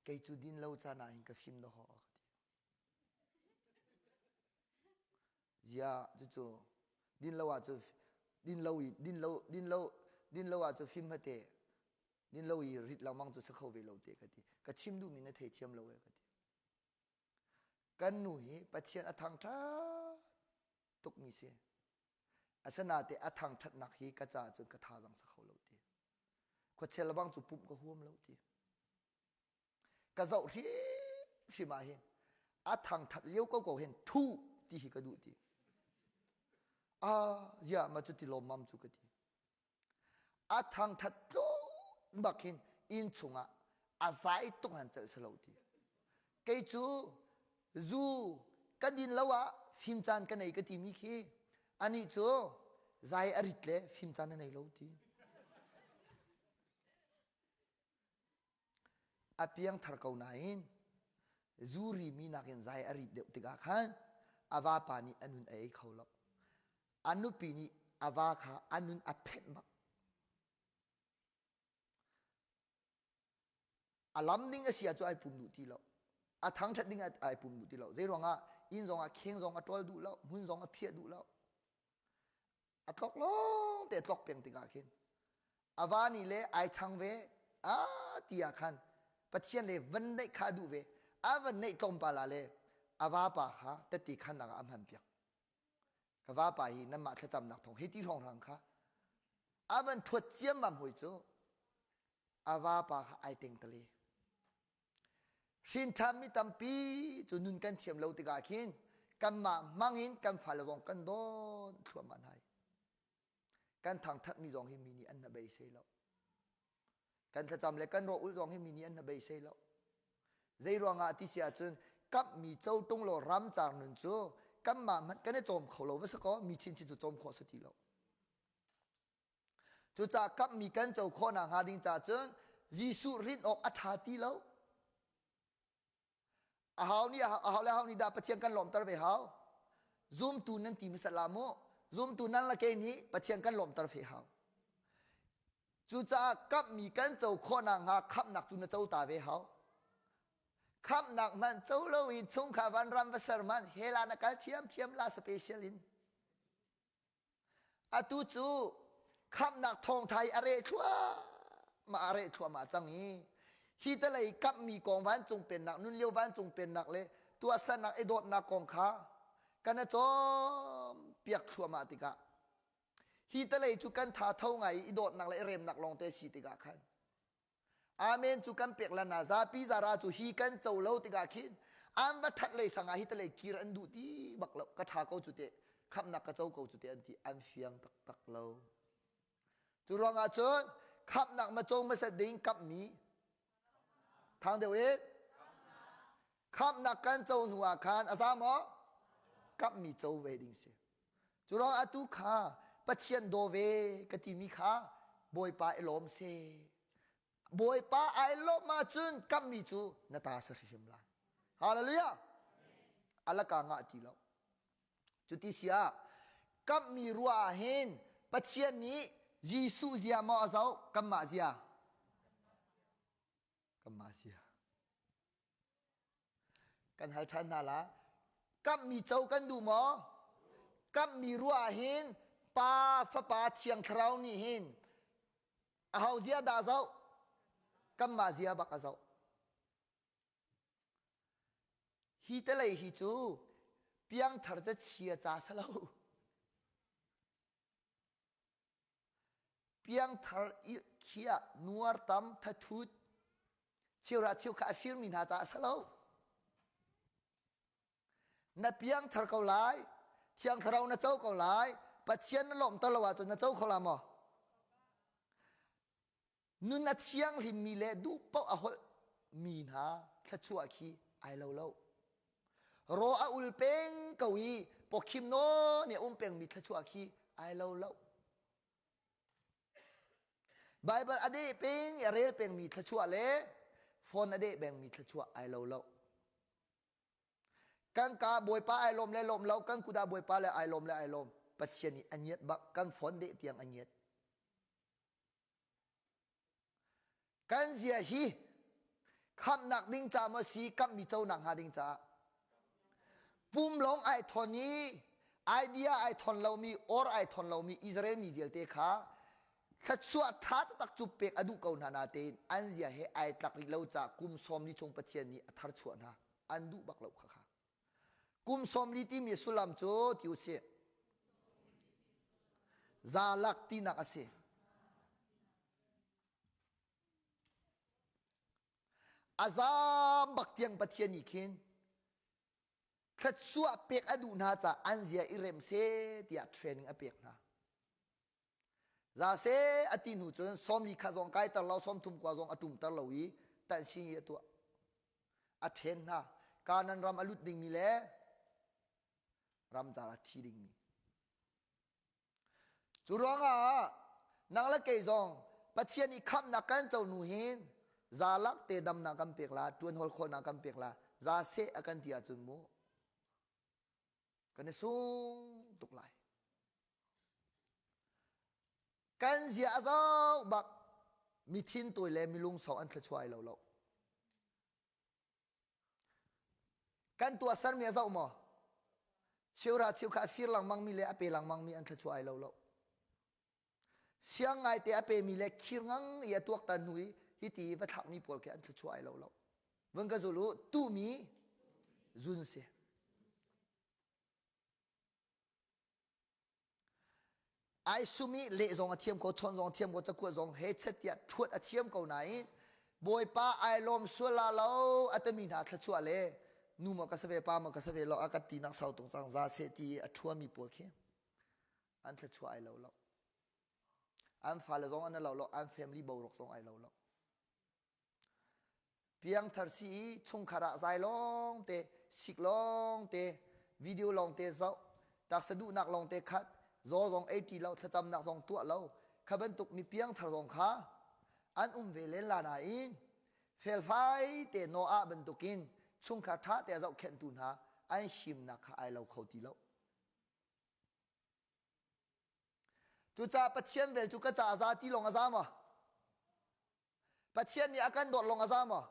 ไก่จูดินเล่าจานาหินกับฟิมดอฮอกติเจียจู่ดินเล่าว่าจูดินเล่าอีดินเล่าว่าจูฟิมฮะเตดินเล่าอีริดลังมังจูสักเขาเวลาเตกติกับชิมดูมินเทเทียมเล่าเอกติกันหนุ่ยปัจเจียนอทังทัดตุกมีเสอาสนาเตอทังทัดนักฮีกระจาจนกระทาจังสักเขาเล่าเตขวดเชลบังจูปุ่มก็ห่วมเล่าเตกระเจ้าที่มาเห็น อาทางทัดเลี้ยวก็เห็นทูที่ฮิกระดูทีอย่ามาจุดที่ลมมั่มจุกทีอาทางทัดโลบักเห็นอินชงอาศัยตุหันเจอสลาวทีเกจูกันดินแล้วฟิมจานกันไหนก็ทีมีคีอันนี้จูใจอริดเลยฟิมจานไหนแล้วทีอาเพียงทาร์กเอาไหนจูรีมีนักเรียนใจอริดเดือดติกาขันอาวาปานีอันนุนไอเขาแล้วอันนุปีนี้อาวาขาอันนุนอเพนบักอาลัมดิ้งเสียจไอปุ่มดูทีแล้วอาทั้งชัดดิ้งไอปุ่มดูทีแล้วเจรวงอินซองเข่งซองตัวดูแล้วมุนซองเพียดูแล้วตอกล้องแต่ตอกเพียงติกาเข็นอาวานี่เลยไอช่างเวตียขันปัจเจียนเลยวันไหนขาดูเววันไหนต้มปลาเลยอาวาปาขาแต่ตีขันนักอัมหันเปียกกว่าไปนั่นมาถ้าจำนักทองเฮติทองรังค่ะวันทวดเจียมมั่มหอยจูอาวาปาขาไอเต็งทะเลชินทำมิตัมปีจนนุนกันเชียมเลวติกาขินกันมามังอินกันฝ่ายละรองกันโดนทั่วมันให้กันทางทัดมีรองให้มีนี่อันนั้นไปเสียแล้วกันถ้าจำเลยกันรออุลรองให้มีนี่อันนั้นไปเสียแล้วใจรองที่เสียจนกับมีเจ้าตรงโลรำจากหนึ่งจูกันมามันกันได้จมเขาเราว่าสักก็มีชินจะจมขวดสติแล้วจูจากกับมีกันเจ้าข้อนางหาดิงจากจนยิสุรินออกอัฐาตีแล้วฮาวนี่ฮาวแล้วฮาวนี่ดาปะเชียงกันหลอมตระเวฮาวซุมตูนั่นตีมิสลามุซุมตูนั่นละเกนี้ปะเชียงกันหลอมตระเวฮาวจูจากกับมีกันเจ้าข้อนางหาขับหนักจูนเจ้าตาเวฮาวขับหนักมันเจ้าเลวินชงขาวันรำวัสร์มันเฮลานักเชียมลาสเปเชียลินตูจูขับหนักทองไทยอะไรชัวมาอะไรชัวมาจังนี้ฮีตะเลยกับมีกองวันจงเป็นหนักนุ่นเลี้ยววันจงเป็นหนักเลยตัวสนักไอโดดหนักกองขากันนะจอมเปียกชัวมาติกะฮีตะเลยจุกันท่าเท่าไงไอโดดหนักเลยเร็มหนักลองเตชีติกะขันอาเมนจุกันเปียกละนาซาปิซาราจุฮีกันเจ้าเล่าติกาคินอันบัดทัดเลยสังหาฮิตเลยกีรันดูดีบักเล่ากระทาเกาจุเตะขับนักกระเจ้าเกาจุเตะอันที่อันเฟียงตักเล่าจุรองอาจนขับนักมาจงมาเสด็จกับมีทางเดียวเองขับนักกันเจ้าหนัวคานอาซามอกับมีเจ้าเวดิงเสียจุรองอาตุขาปัจเจียนโดเวกติมีขาบอยปาเอลอมเซบอยป้าไอโลมาจุนกับมีจูนาตาสริมลาฮาเลลูยาอัลละกางะตีแล้วจุดที่เสียกับมีรัวเห็นปัจเจียนนี้ยิสุเซียมาเจ้ากับมาเซียกันให้ฉันน่ะละกับมีเจ้ากันดูหมอกับมีรัวเห็นป้าฟ้าป้าเทียงคราวนี่เห็นเอาเซียดาเจ้ากัมมาเซียบักอาเจ้าฮีตะเลยฮีจูเปียงทาร์จะเชียจ้าสลาวเปียงทาร์เขียนัวตั้มทัดทุดเชียวราเชียวข้าฟิลมินาจ้าสลาวนับเปียงทาร์เขาไล่เชียงคราวนัเจ้าเขาไล่ปัจเจียนนั่นหลอมตลอดจนนัเจ้าเขาละมอนุนนัดเชียงหิมมีเลดูเป้าอาหมีนาแค่ชั่วขี้ไอเล่ารออุลเป็งกวีปกคิมโนเนี่ยเป็งมีแค่ชั่วขี้ไอเล่ไบเบิลอดีเป็งอย่าเรียกเป็งมีแค่ชั่วเลยฟอนอดีแบ่งมีแค่ชั่วไอเล่กังกาบวยป้าไอลมและลมเล่ากังกูดาบวยป้าและไอลมและไอลมปัจเจียนีอันเนียดบักกังฟอนเดเตียงอันเนียดกันเสียฮีคำหนักดิ้งจ่ามาสีกับมีเจ้าหนักหาดิ้งจ่าปุ่มลงไอทอนนี้ไอเดียไอทอนเรามีออร์ไอทอนเรามีอิสราเอลมีเดียลเตขาขัดสวดทัดตักจุบเป็กอดุเกานานาเตนอันเสียให้ไอตักลิเราจากกุมสมลิชงปัจเจียนี้ทัดชวนฮะอันดุบักเราค่ะกุมสมลิที่มีสุลัมโจทิวเสซาลักตีนักเสอาซาบักเตียงปัจเจียนีเคน ทัดสัวเปียกอดูนาจะอันเสียอิเรมเซตียเทรนนิ่งอเปียกนะซาเซอตินูจนสมลีข้าจงไกตลอดสมทุมกว่าจงอตุมตลอวีแต่สิ่งตัวอเทนนะการนั้นรำอลุดดิ่งมีแล้วรำจาระทีดิ่งมีจุร้องนางละเกยจงปัจเจียนอีขับนักกันเจ้าหนูเห็นซาลักเตดำนักกันเปียกลาจวนหอลคนนักกันเปียกลาซาเซอกันที่อาจุนโมกันสูงตุกไหลกันเสียเจ้าบักมีทิ้นตัวเลยมีลุงสองอันทช่วยเรากันตัวสันมีเจ้าหมอเชียวราเชียวข้าฟิร์ลังมังมีเลยอเปลังมังมีอันทช่วยเราเสียงไงแต่อเปมีเลยคิรังยาตัวตันหุยฮิตีวัฒนมีปวดแค่อันทช่วยเราวันก็จะรู้ตู้มีจุนเสียไอซูมิเละจงอาเทียมก็ชนจงเทียมก็จะกวดจงเฮดเสตียชวดอาเทียมก็ไหนบอยป้าไอลมสุลาเราอัตมีนาทชัวเล่นูมก็สเวป้ามก็สเวเราอากาศตีนักสาวตรงจังซาเสตีอัชัวมีปวดเข้อันทชัวไอเราอันฟ้าเลยจงอันนั้นเราอันแฟมิลี่บ่าวรักจงไอเราเพียงทัศนีชงขระใจลงเตะสิกลงเตะวิดีโอลงเตะเจ้าตักสะดุนักลงเตะคัดโจจง80เราถ้าจำนักจงตัวเราขบันตุกมีเพียงทารองขาอันเวเลนลานาอินเฟลไฟเตโนอาบันตุกินชุงขาท้าแต่เราเข็นตุนหาอันชิมนักไอเราเขาตีเราจุจ่าปัจเจียนเวลจุกจ่าอาซาตีลงอาซามะปัจเจียนนี่อาการโดดลงอาซามะ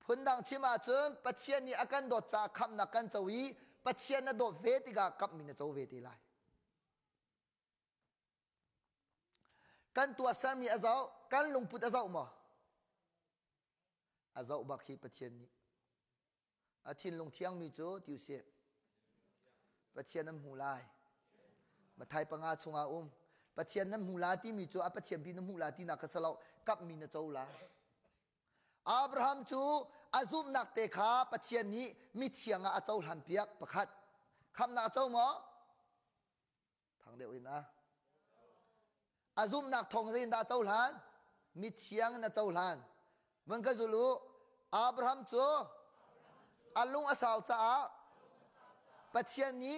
พุ่นดังชิมาจนปัจเจียนนี่อาการโดดจากคำนักกันจะวีปัจเจียนน่ะโดดเวติกากับมินจะเวติไลกันตัวสามีอาเจ้ากันลงพุทธอาเจ้ามาอาเจ้าบักฮีปัจเจียนนี้อาทินลงเที่ยงมีโจติวเสียปัจเจียนน้ำหูลายมาไทยปังอาชงอาปัจเจียนน้ำหูลาที่มีโจอาปัจเจียนพี่น้ำหูลาที่นักสลากับมีนเจ้าลาอับราฮัมจูอาซุมนักเตะขาปัจเจียนนี้มีเทียงอาเจ้าหันเปียกประคัดคำนักเจ้าหมอทางเดียวนะอาซุมนักทองเรียนดาเจ้าหลานมีเทียงนะเจ้าหลานมันก็จะรู้อับราฮัมจูอาลุงอาสาวจ้าปัจเจียนนี้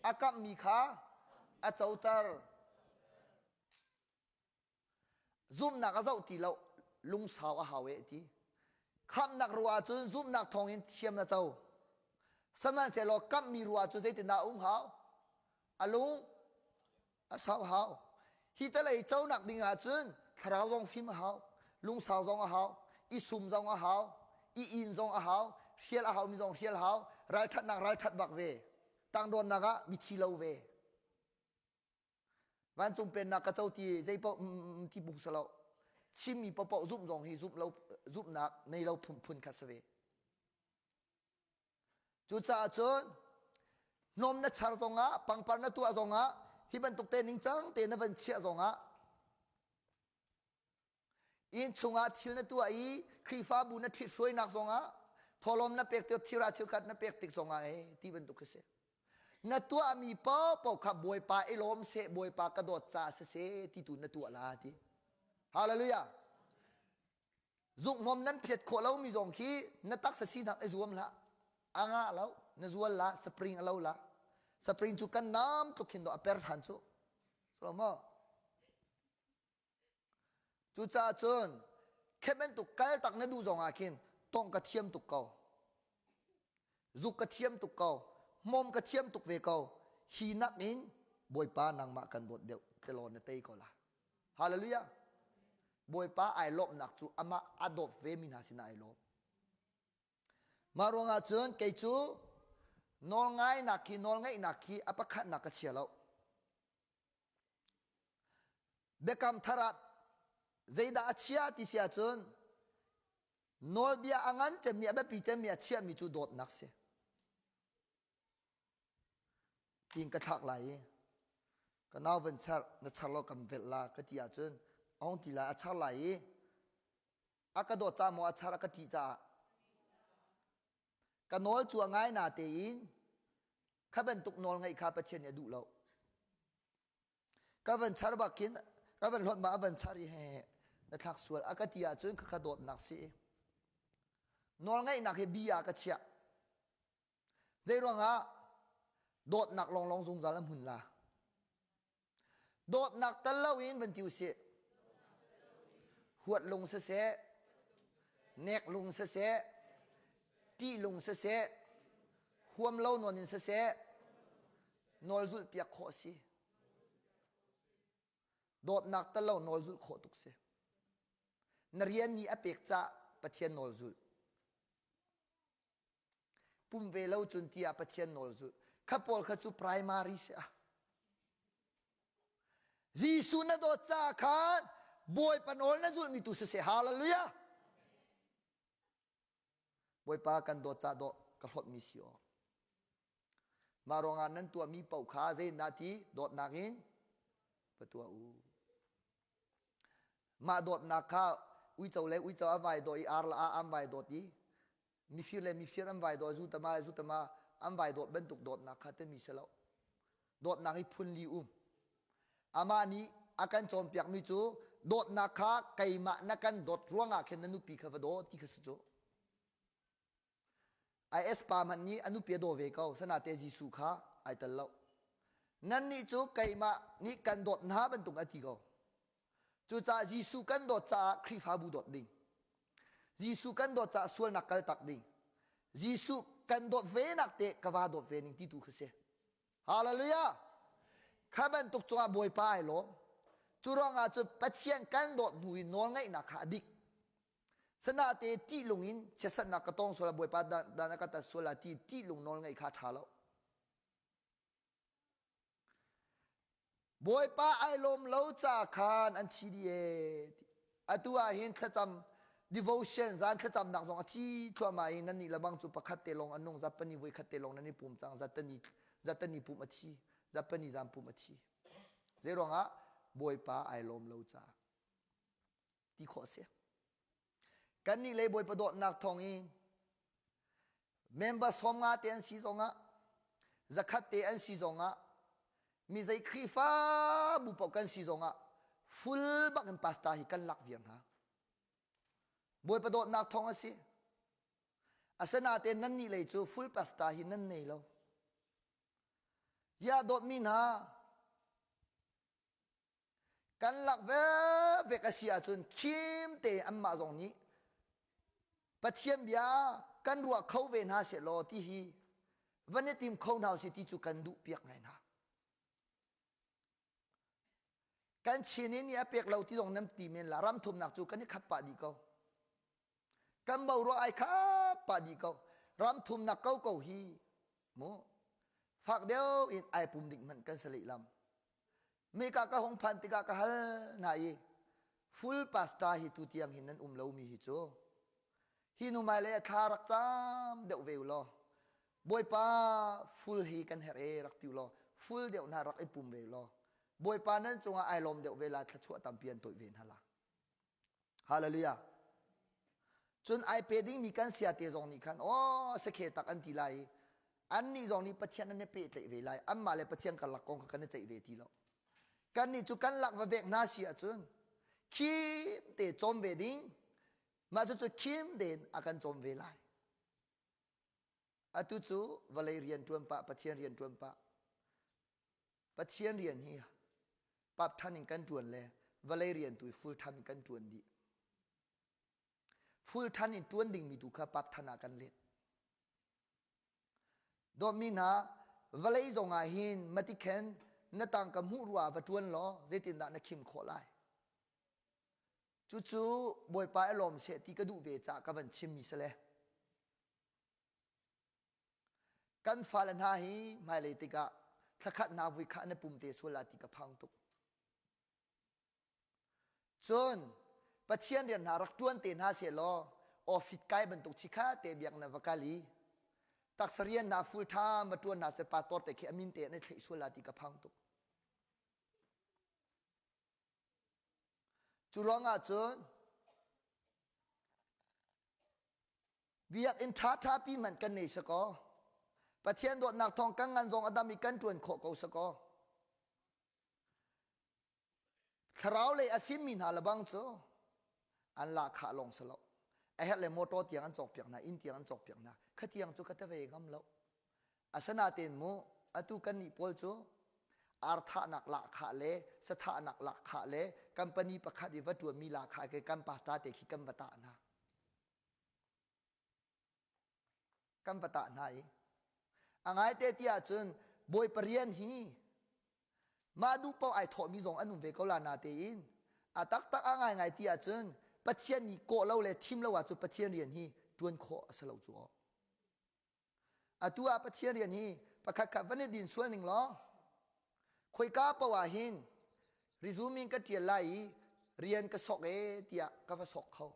อากับมีขาอาเจ้าตาซุมนักอาเจ้าตีเราลุงสาวอาหาเวทีคำนักรัวจนซุมนักทองเห็นเทียมนะเจ้าสมัยเสร็จกับมีรัวจนเสร็จนาหาวอาลุงอาสาวหาวฮิตเลยเจ้านักดิ่งอาจุนคราวจงฟิมหาวลุงสาวจงหาวอีซุมจงหาวอีอินจงหาวเชียลหาวมีจงเชียลหาวไรทัดนักไรทัดบักเวต่างโดนนักมีชีเลวเววันจงเป็นนักเจ้าที่ใจปอที่บุกสลาชิมีปอซุ่มจงฮีซุ่มเราซุ่มนักในเราพุ่นคัสเวจุดจ่าจนนมนัชชาจงปังปันนัตัวจงที่บรรทุกเตนิงจังเตนวันเชียจงอินชงทิลนัตัวอีครีฟ้าบุญทิสวยนักจงทอลมนับเป็กเตียวทิราทิวขัดนับเป็กติกจงที่บรรทุกเสนัตัวมีป้อปขับบวยปลาไอลมเสบวยปลากระโดดจ่าเสที่ตุนนัตัวลาทีฮาเลลูยาจุกมอมนั้นเพียดโคเรามีจงขี้นัตักเสีนักไอจวมละอ่างเรานจวนละสปริงเราละสปริงจุกันน้ำตุกินดอกเปรทันจุสลามจุจ่าจนแค่เป็นตุกไก่ตักนดูจงอาคินต้องกระเทียมตุกเกาจุกกระเทียมตุกเกามอมกระเทียมตุกเวเกาฮีนักนินบวยป้านางมากันโดดเดียวเตลอนเตยก็ละฮาเลลูยาบวยป้าไอลบนักจูอามาอดอบเวมินาสินาไอลบมารวงอาจนเกจูนอนง่ายนักขีนอนง่ายนักขีอปะขัดนักเชียแล้วเบกัมทารัดใจดาเชียติเสียจนนอลเบียอังันจะมีแบบปีจะมีเชียมีจูโดดนักเสียกินกระทักไหลก็น่าเป็นชัดนัชโลกำเวลาก็ที่อาจนองทีละชักไหลอากาโดดจามอชักกะทิจ่า กันนอลจัวง่ายนาเตอินข้าเป็นตุกนอลไงข้าประเทศเนี่ยดูเราก็เป็นชาร์บักกินก็เป็นรถมาเป็นชารีเฮนักทักส่วนอากาศยาจนข้าโดดนักสินอลไงนักเฮบียากระเชียเจรวงอ่ะโดดนักลองซุ่มซาลหุ่นละโดดนักตะเลวินเป็นติวเสหัวลงเสเนกลงเสตีลงเสหัวมเล่านวลเสนอลจุลเปียกโคสิโดดนักตะเล่านอลจุลโคตุกเสนเรียนนี้อเปกจะปะเทียนนอลจุลปุ่มเวลาจุนที่อปะเทียนนอลจุลข้าพอลข้าจูไพรมารีเสียจีสุนัดโดจ้าขานบอยปนอลนั่นจุลมีตุเสฮาเลลูยาบอยปากันโดจ้าโดกระหดมิสิโอมาโรงงานนั้นตัวมีเป่าขาเจนนาทีโดดนักินประตูมาโดดนักข้าอุ้ยเจ้าเล็กอุ้ยเจ้าอันไว้โดยอาร์ละอันไว้โดดดีมีฟิลเลยมีฟิลอันไว้โดยจุตมาอันไว้โดดเป็นตุกโดดนักข้าเต็มมีเสลาโดดนักให้พุนลีอามานี้อาการโจมเปียกมีจูโดดนักข้าไก่มานักกันโดดร่วงอาเคนนันุปีขวดโดดที่ขสุจูไอเอสปามันนี้อนุเปียโดเวก้าสนาเตจิสุขาไอตลาวนั่นนี่จูไก่มานี่กันโดดน้าเป็นตุกอธิก้าจูจ่าจิสุกันโดดจ่าคริฟาบูโดดดิ่งจิสุกันโดดจ่าส่วนนักกัลตักดิ่งจิสุกันโดดเวนักเตะกวาโดดเวนิงที่ตุกเสฮาเลลูยาข้าเป็นตุกจงอาบวยป้ายล้มจูรองอาจูปัจเจียนกันโดดดุยนอนไงนักขาดิกสนาเตที่ลงอินเชสนักกระตองสละบวยป้าดานกตัดสละที่ลงนอนไงขาดหาแล้วบวยป้าไอลมเล้าจากขานอันชีดีเออตัวเห็นขจำ devotion จานขจำนักสองที่ตัวมาเองนั่นนี่ละบางจุปขัดเตลงอันนงจับปนิวยขัดเตลงนั่นนี่ปุ่มจังจัตนีปุ่มอชีจับปนิจามปุ่มอชีเรื่องอ่ะบวยป้าไอลมเล้าจากที่ขอเสียกันนี่เลยบวยประโดดนักทองอินเมมเบอร์สมงาเตียนซีซงะจักขัดเตียนซีซงะมีใจครีฟ้าบุปกันซีซงะฟุลบักกันพาสตาฮิกันลักเวียนฮะบวยประโดดนักทองสิอาสนาเตียนนั่นนี่เลยจูฟุลพาสตาฮินั่นนี่แล้วยาโดดมินฮะกันลักเวกเสียจนคิมเตอัมมาตรงนี้ปัจเจียนเบียกันรัวเขาเวนหาเสลอที่ฮีวันนี้ทีมเขาหนาวสิที่จุกันดุเปียกไงนะกันเชนินี่เปียกเราที่ตรงน้ำตีเมนละรำทุมหนักจุกันนี่ขับปะดีเขากันเบารัวไอ้ขับปะดีเขารำทุมหนักเขาฮีโมฝากเดียวอินไอปุ่มดิ่งมันกันสลิลำมีกากะหงพันติกากะฮัลนายฟุลพาสตาฮิตุเตียงหินนั้นเรามีฮิโจฮินุมาเลยทารักจามเดวเวลโลบอยป้าฟุลฮีกันเฮเรรักติวโลฟุลเดียวนารักไอปุ่มเวลโลบอยป้านั้นจงไอลมเดวเวลาทัชวตัมเปียนตัวเวนฮาลาฮาเลลูยาจนไอเปดิ้งมีกันเสียเตจงนี่คันโอ้สเกตักอันติไลอันนี้จงนี่ปัจเจียนนั้นเปตเวลาอันมาเลยปัจเจียนกันหลักกองกันใจเวทีโลกันนี่จุกันหลักว่าเบกนาเสียจนคิมเตจอมเวดิ้งมาจุดคิมเด่นอาการจมเวลาตุจูวลัยเรียนจวนปะปัจเจียนเรียนจวนปะปัจเจียนเรียนเฮียปับท่านอิงกันจวนเลยวลัยเรียนตุยฟูลท่านอิงกันจวนดีฟูลท่านอิงจวนดิ่งมีตุข้าปับท่านอากันเล็ดโดมินาวลัยจงอาหินมาติเคนนตังกับหูรัวประจวนล้อเจตินดานักขิมโคไลจู่ๆบอยป้าอารมณ์เสติกระดูเวจากกับวันชิมมิสเลกันฟาลนาฮีไม่เลยติกะทักขัดนาวิคะในปุ่มเตสุลาติกะพังตุกจนปัจเจียนเรียนหารักจวนเตนหาเสียลอออฟิศไกบรรทุกชิคาเตเบียงนาวกาลีตักเรียนนาฟูลทามมาจวนนาเสปาตอร์แต่เขมินเตในเทสุลาติกะพังตุกจุรองอาจน เบียกอินท้าท้าปีมันกันในสกอประเทศโดดหนักทองกังงันทรงอดามีกันจวนโคกสกอคราวเลยอฟิมินหาลบังโซอันลาขาลงสลบไอ้ฮัทเลยโมโตเตียงอันจอกเปียกนะอินเตียงอันจอกเปียกนะขัดเตียงจุกัตเวงำแล้วอาสนาเต็นมูอตุกันนิพอลโซอาร์ธานักละขาเลสถานักละขาเลกัมปนีประคดีวัตถุมีละขาเกกัมปัสตาเตคิกัมปตานะกัมปตาไหนอังไงเตติอาจนบอยปริยันฮีมาดูเป้าไอถอมีสองอันนุ่มเวกลานาเตอินอาตักตักอังไงที่อาจนปัจเจียนนี้โกเราเลยทิมเราว่าจุปัจเจียนเรียนฮีจวนโคสลาวจัวอาตัวปัจเจียนเรียนฮีประคับวันนี้ดินส่วนหนึ่งล้อคุยก้าปว่าหินริซูมิงก็เทียไลเรียนก็สอกเตียก็ว่าสอกเขา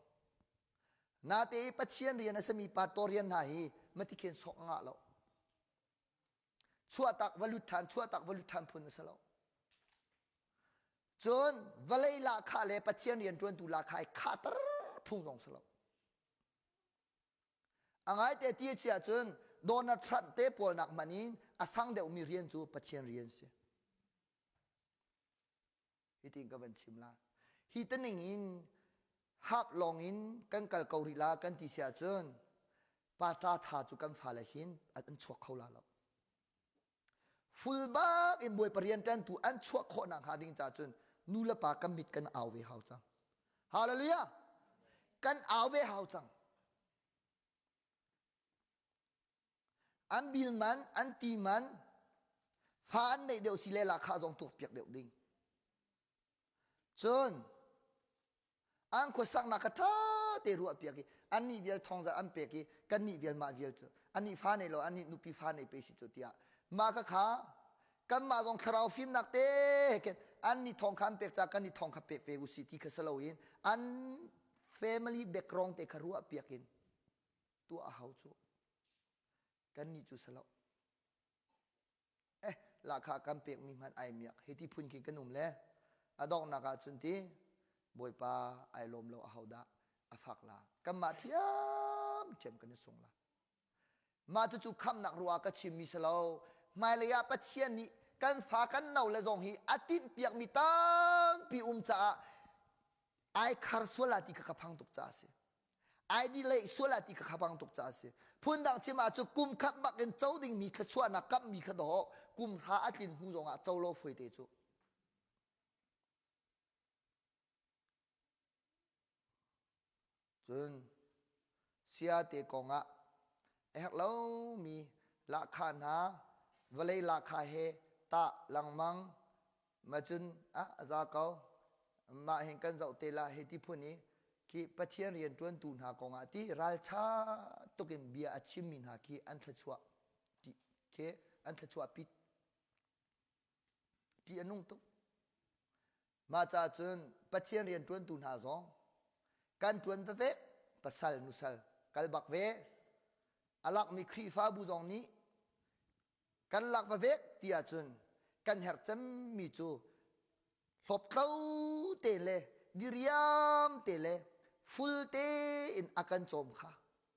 นาเตปัจเจียนเรียนสมีปาโตเรียนไหนไม่ที่เขียนสอกงะแล้วชั่วตักวลุทันชั่วตักวลุทันพุนสลาวจนวลัยลาคาเลปัจเจียนเรียนจนตุลาคายขาตรพุ่งลงสลาวอังไงเตตีเชียจนโดนทรัมป์เตปอลนักมันนินอาสังเดวมีเรียนจูปัจเจียนเรียนเสียฮิติงกับวันชิมลาฮิตันอินฮับลองอินกันกัลกอริลากันติเสียจนปาตาทาจุกันฟาเลหินอันชั่วเขาลาแล้วฟุลบากอินบวยปริยันจันตุอันชั่วโคนังหาดิงจ่าจนนูละปากันมิดกันเอาเวหาวจังฮาเลลูยากันเอาเวหาวจังอันบิลมันอันตีมันฟานในเดียวสิเลลาคาจงถูกเปียกเดียวดิ่งจนอันคนสั่งนักท่าเตรัวเปียกอันนี้เวลทองจะอันเปียกกันนี่เวลมาเวลเจออันนี้ฟานในเราอันนี้นุปีฟานในเปสิจุดเดียมากะขากันมาตรงคราวฟิล์มนักเตะกันอันนี้ทองคำเปียกจากกันนี่ทองคำเปียกเฟกุสิที่เขาสลาวินอัน family background เตะครัวเปียกินตัวอาหาวจูกันนี่จูสลาวราคากันเปียกมีมันไอเมียกเฮติพุ่นกินกันนุ่มเลยอดอกนักจุนทีบอยปาไอลมเราอาหาวดาอาฟักลากันมาเทียมเทียมกันนี่ส่งละมาจุคำนักรัวก็ชิมมิสลาวไม่เลยอะปัจเจียนนี้กันฝากันเน่าเลยจงฮีอาทิตย์เปียกมีตั้งปีจ่าไอคาร์สวลาติกขับพังตุกจ่าสิไอดีเลยสวลาติกขับพังตุกจ่าสิพูนดังที่มาจุกุมขับบักเอ็นเจ้าดิ่งมีขชวนักกับมีขดอกกุมหาอาทิตย์หูจงอ่ะเจ้าโลฟวยเตจูจนเสียเตกงอ่ะเรามีราคาหนาวลัยราคาเฮตาลังมังมาจุนจะเขามาเห็นกันจะเตลาเฮติพุนี้คีปัจเจียนเรียนจวนตูนหากงอาที่รัลชาตุกินเบียอาชิมินหาคีอันทชัวที่เคอันทชัวปิดที่อนุงตุมาจากจุนปัจเจียนเรียนจวนตูนหาซองกันจวนตะเวปัสสัลนุสัลกัลบักเวอลักมีครีฟ้าบูจงนี้กันลักเวกที่อาจุนกันเฮรจำมีจูหลบเต้าเตเลดิริยามเตเลฟุลเตอินอากันจอมค่ะ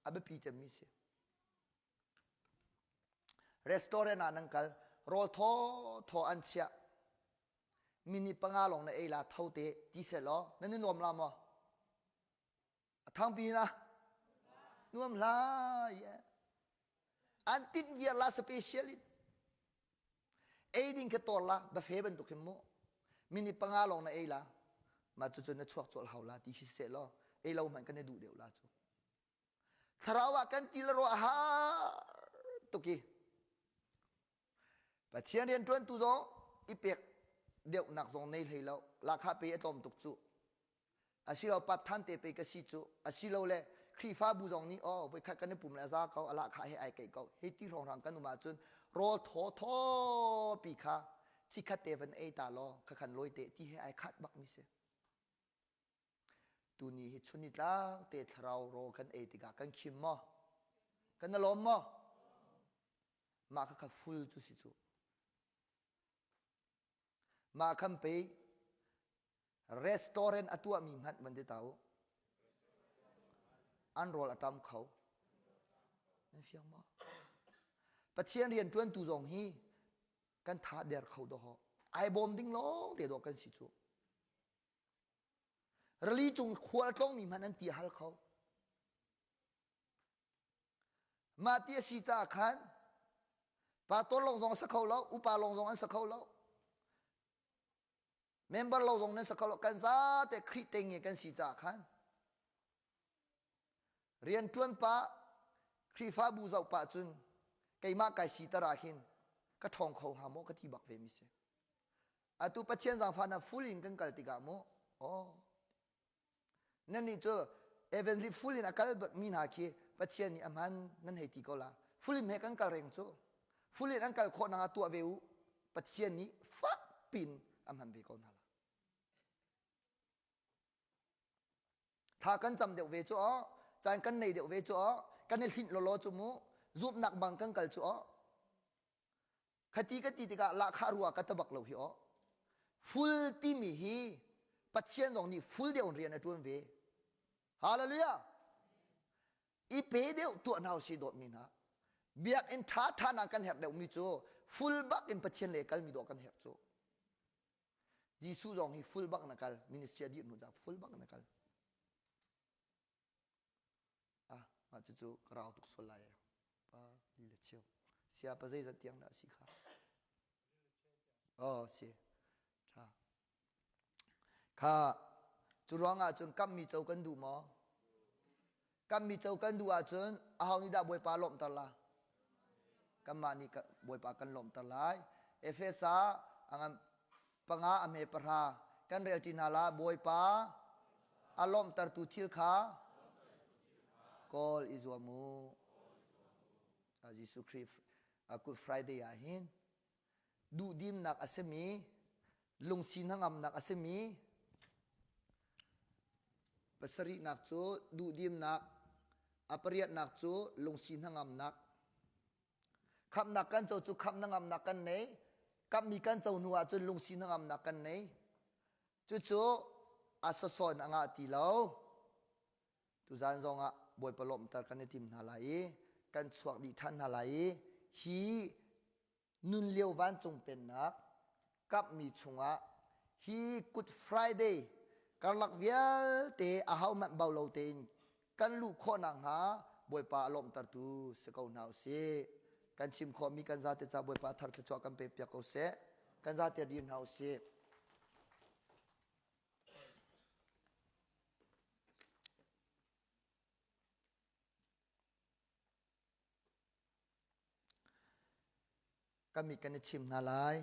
อับปีจำมีเสียรีสตอร์นันกัลโรลทออันเชียมินิปังอาลงในเอลาเท่าเตที่เสลอนั่นนี่นวมลามะทั้งปีนะนวมลายอันตินเวียลาสเปเชียลิเอดินแค่ตัวละแบบเฟบันตุกเขมมินิปังอาลงในเอลามาจุดๆในช่วงจุดเขาละที่ฮิเซลเอลามันกันในดูเดียวละจุคาราวะกันทีละรัวฮาตุกี้ปัจเจียนเรียนจวนตุจงอีเปียกเดี๋ยวนักจงในเลยแล้วราคาไปไอตอมตุกจุอาศิเราปับทันเตไปกสิจุอาศิเราเลยครีฟ้าบูจงนี้อ๋อไปขัดกันในปุ่มแล้วซาเขาอลาคาให้ไอเกยเขาเฮติรองรังกันอุมาจนรอทอปีขาชิคัดเตวันเอตาลอขันลอยเตที่ให้ไอคัดบักมิเสตัวนี้ชุนิตาเตทเรารอกันเอติกากันคิมมอกันนลมมอมาขัดฟุลจุสิจุมาคัมเปรีสตอร์นอตัวมีหัดมันจะเต้าอันโรลอัตามเขา นั่นเสียงมั้งปัจเจียนเรียนจวนตูจงฮีกันท้าเดียร์เขาดอกไอบอมดิ้งลงเดี๋ยวดอกกันสิจูรลีจงควรต้องมีมันอันตีฮัลเขามาเตียสีจ้าขันปาต้นลงจงสักเขาแล้วอุปาลงจงอันสักเขาแล้วเมมเบอร์ลงจงนั้นสักเขาแล้วกันซาแต่คริสเตียนกันสีจ้าขันเรียนจวนปะครีฟ้าบูเจ้าปะจุนไก่มาไก่สีตราหินก็ทองเขาหาโมก็ที่บักเวมิเสอาตุปัจเจียนสังฟานะฟูลินกันกัลติกาโมอ๋อนั่นนี่เจอเอเวนลิฟูลินอากัลบักมีนาคีปัจเจียนนี่อามันนั่นเหตุก็ละฟูลินเมกันกัลเรงโจฟูลินอันกัลโคนางตัวเววปัจเจียนนี่ฟักปินอามันเบกอนฮาละถ้ากันจำเดียวเวจูอ๋อจานกันในเดียวเวจูอ๋อกันในหินโลโลจูมูรูปนักบังกันกัลจูอ๋อคติกติติกาละคารัวกัตบักเหลาหิอ๋อฟูลที่มีฮีปัจเจียนตรงนี้ฟูลเดียวเรียนในตัวเวฮาเลลูยาอีเปเดียวตัวน่าสิโดดมินะเบียกอินท้าทานากันเห็บเดียวมิจูฟูลบักอินปัจเจียนเลกัลมีโดกันเห็บจูยิสุจงฮีฟูลบักนักกัลมินิสเตรียดินุจักฟูลบักนักกัลมาจูกราวตุกสลายปะลิเลเชียวเสียปะใจจะเตียงน่ะสิค่ะอ๋อเสียค่ะค่ะจุร้องอาจนกัมมีเจ้ากันดูมั้งกัมมีเจ้ากันดูอาจนเอานี่ดาบวยปลาลมตะลากัมมานี่ก็บวยปลากันลมตะลายเอเฟซ่าอังปังอาอเมปรากันเรียลตินาลาบวยปลาอารมณ์ตรตุทิลขากอลอิจวามูอาจิสุครีฟอากุดฟรายเดย์อาหินดูดิมนักอาเซมีลุงสินหังอัมนักอาเซมีปัสรินักจูดูดิมนักอปริยนักจูลุงสินหังอัมนักคำนักกันเจ้าจูคำนังอัมนักกันไหนกับมีกันเจ้าหนัวจูลุงสินหังอัมนักกันไหนจูอาสสอนอ่างตีเหลาตุจานจงอ่ะบอยปลอมตากันในทีมนาไลกันสวกดิท่านนาไลฮีนุนเลียววันจงเป็นนักกับมีชงอ่ะฮีกุดฟรายเดย์กันหลักเวียเตะอาหามันเบาเลาเตนกันลูกข้อนังหาบอยปลาลมตาตูสกาวนาเสกันชิมขอมีกันซาเตจ่าบอยปลาทาร์ตจอกันเปียกเอาเสกันซาเตดินเอาเสก็มีกันชิมนาลาย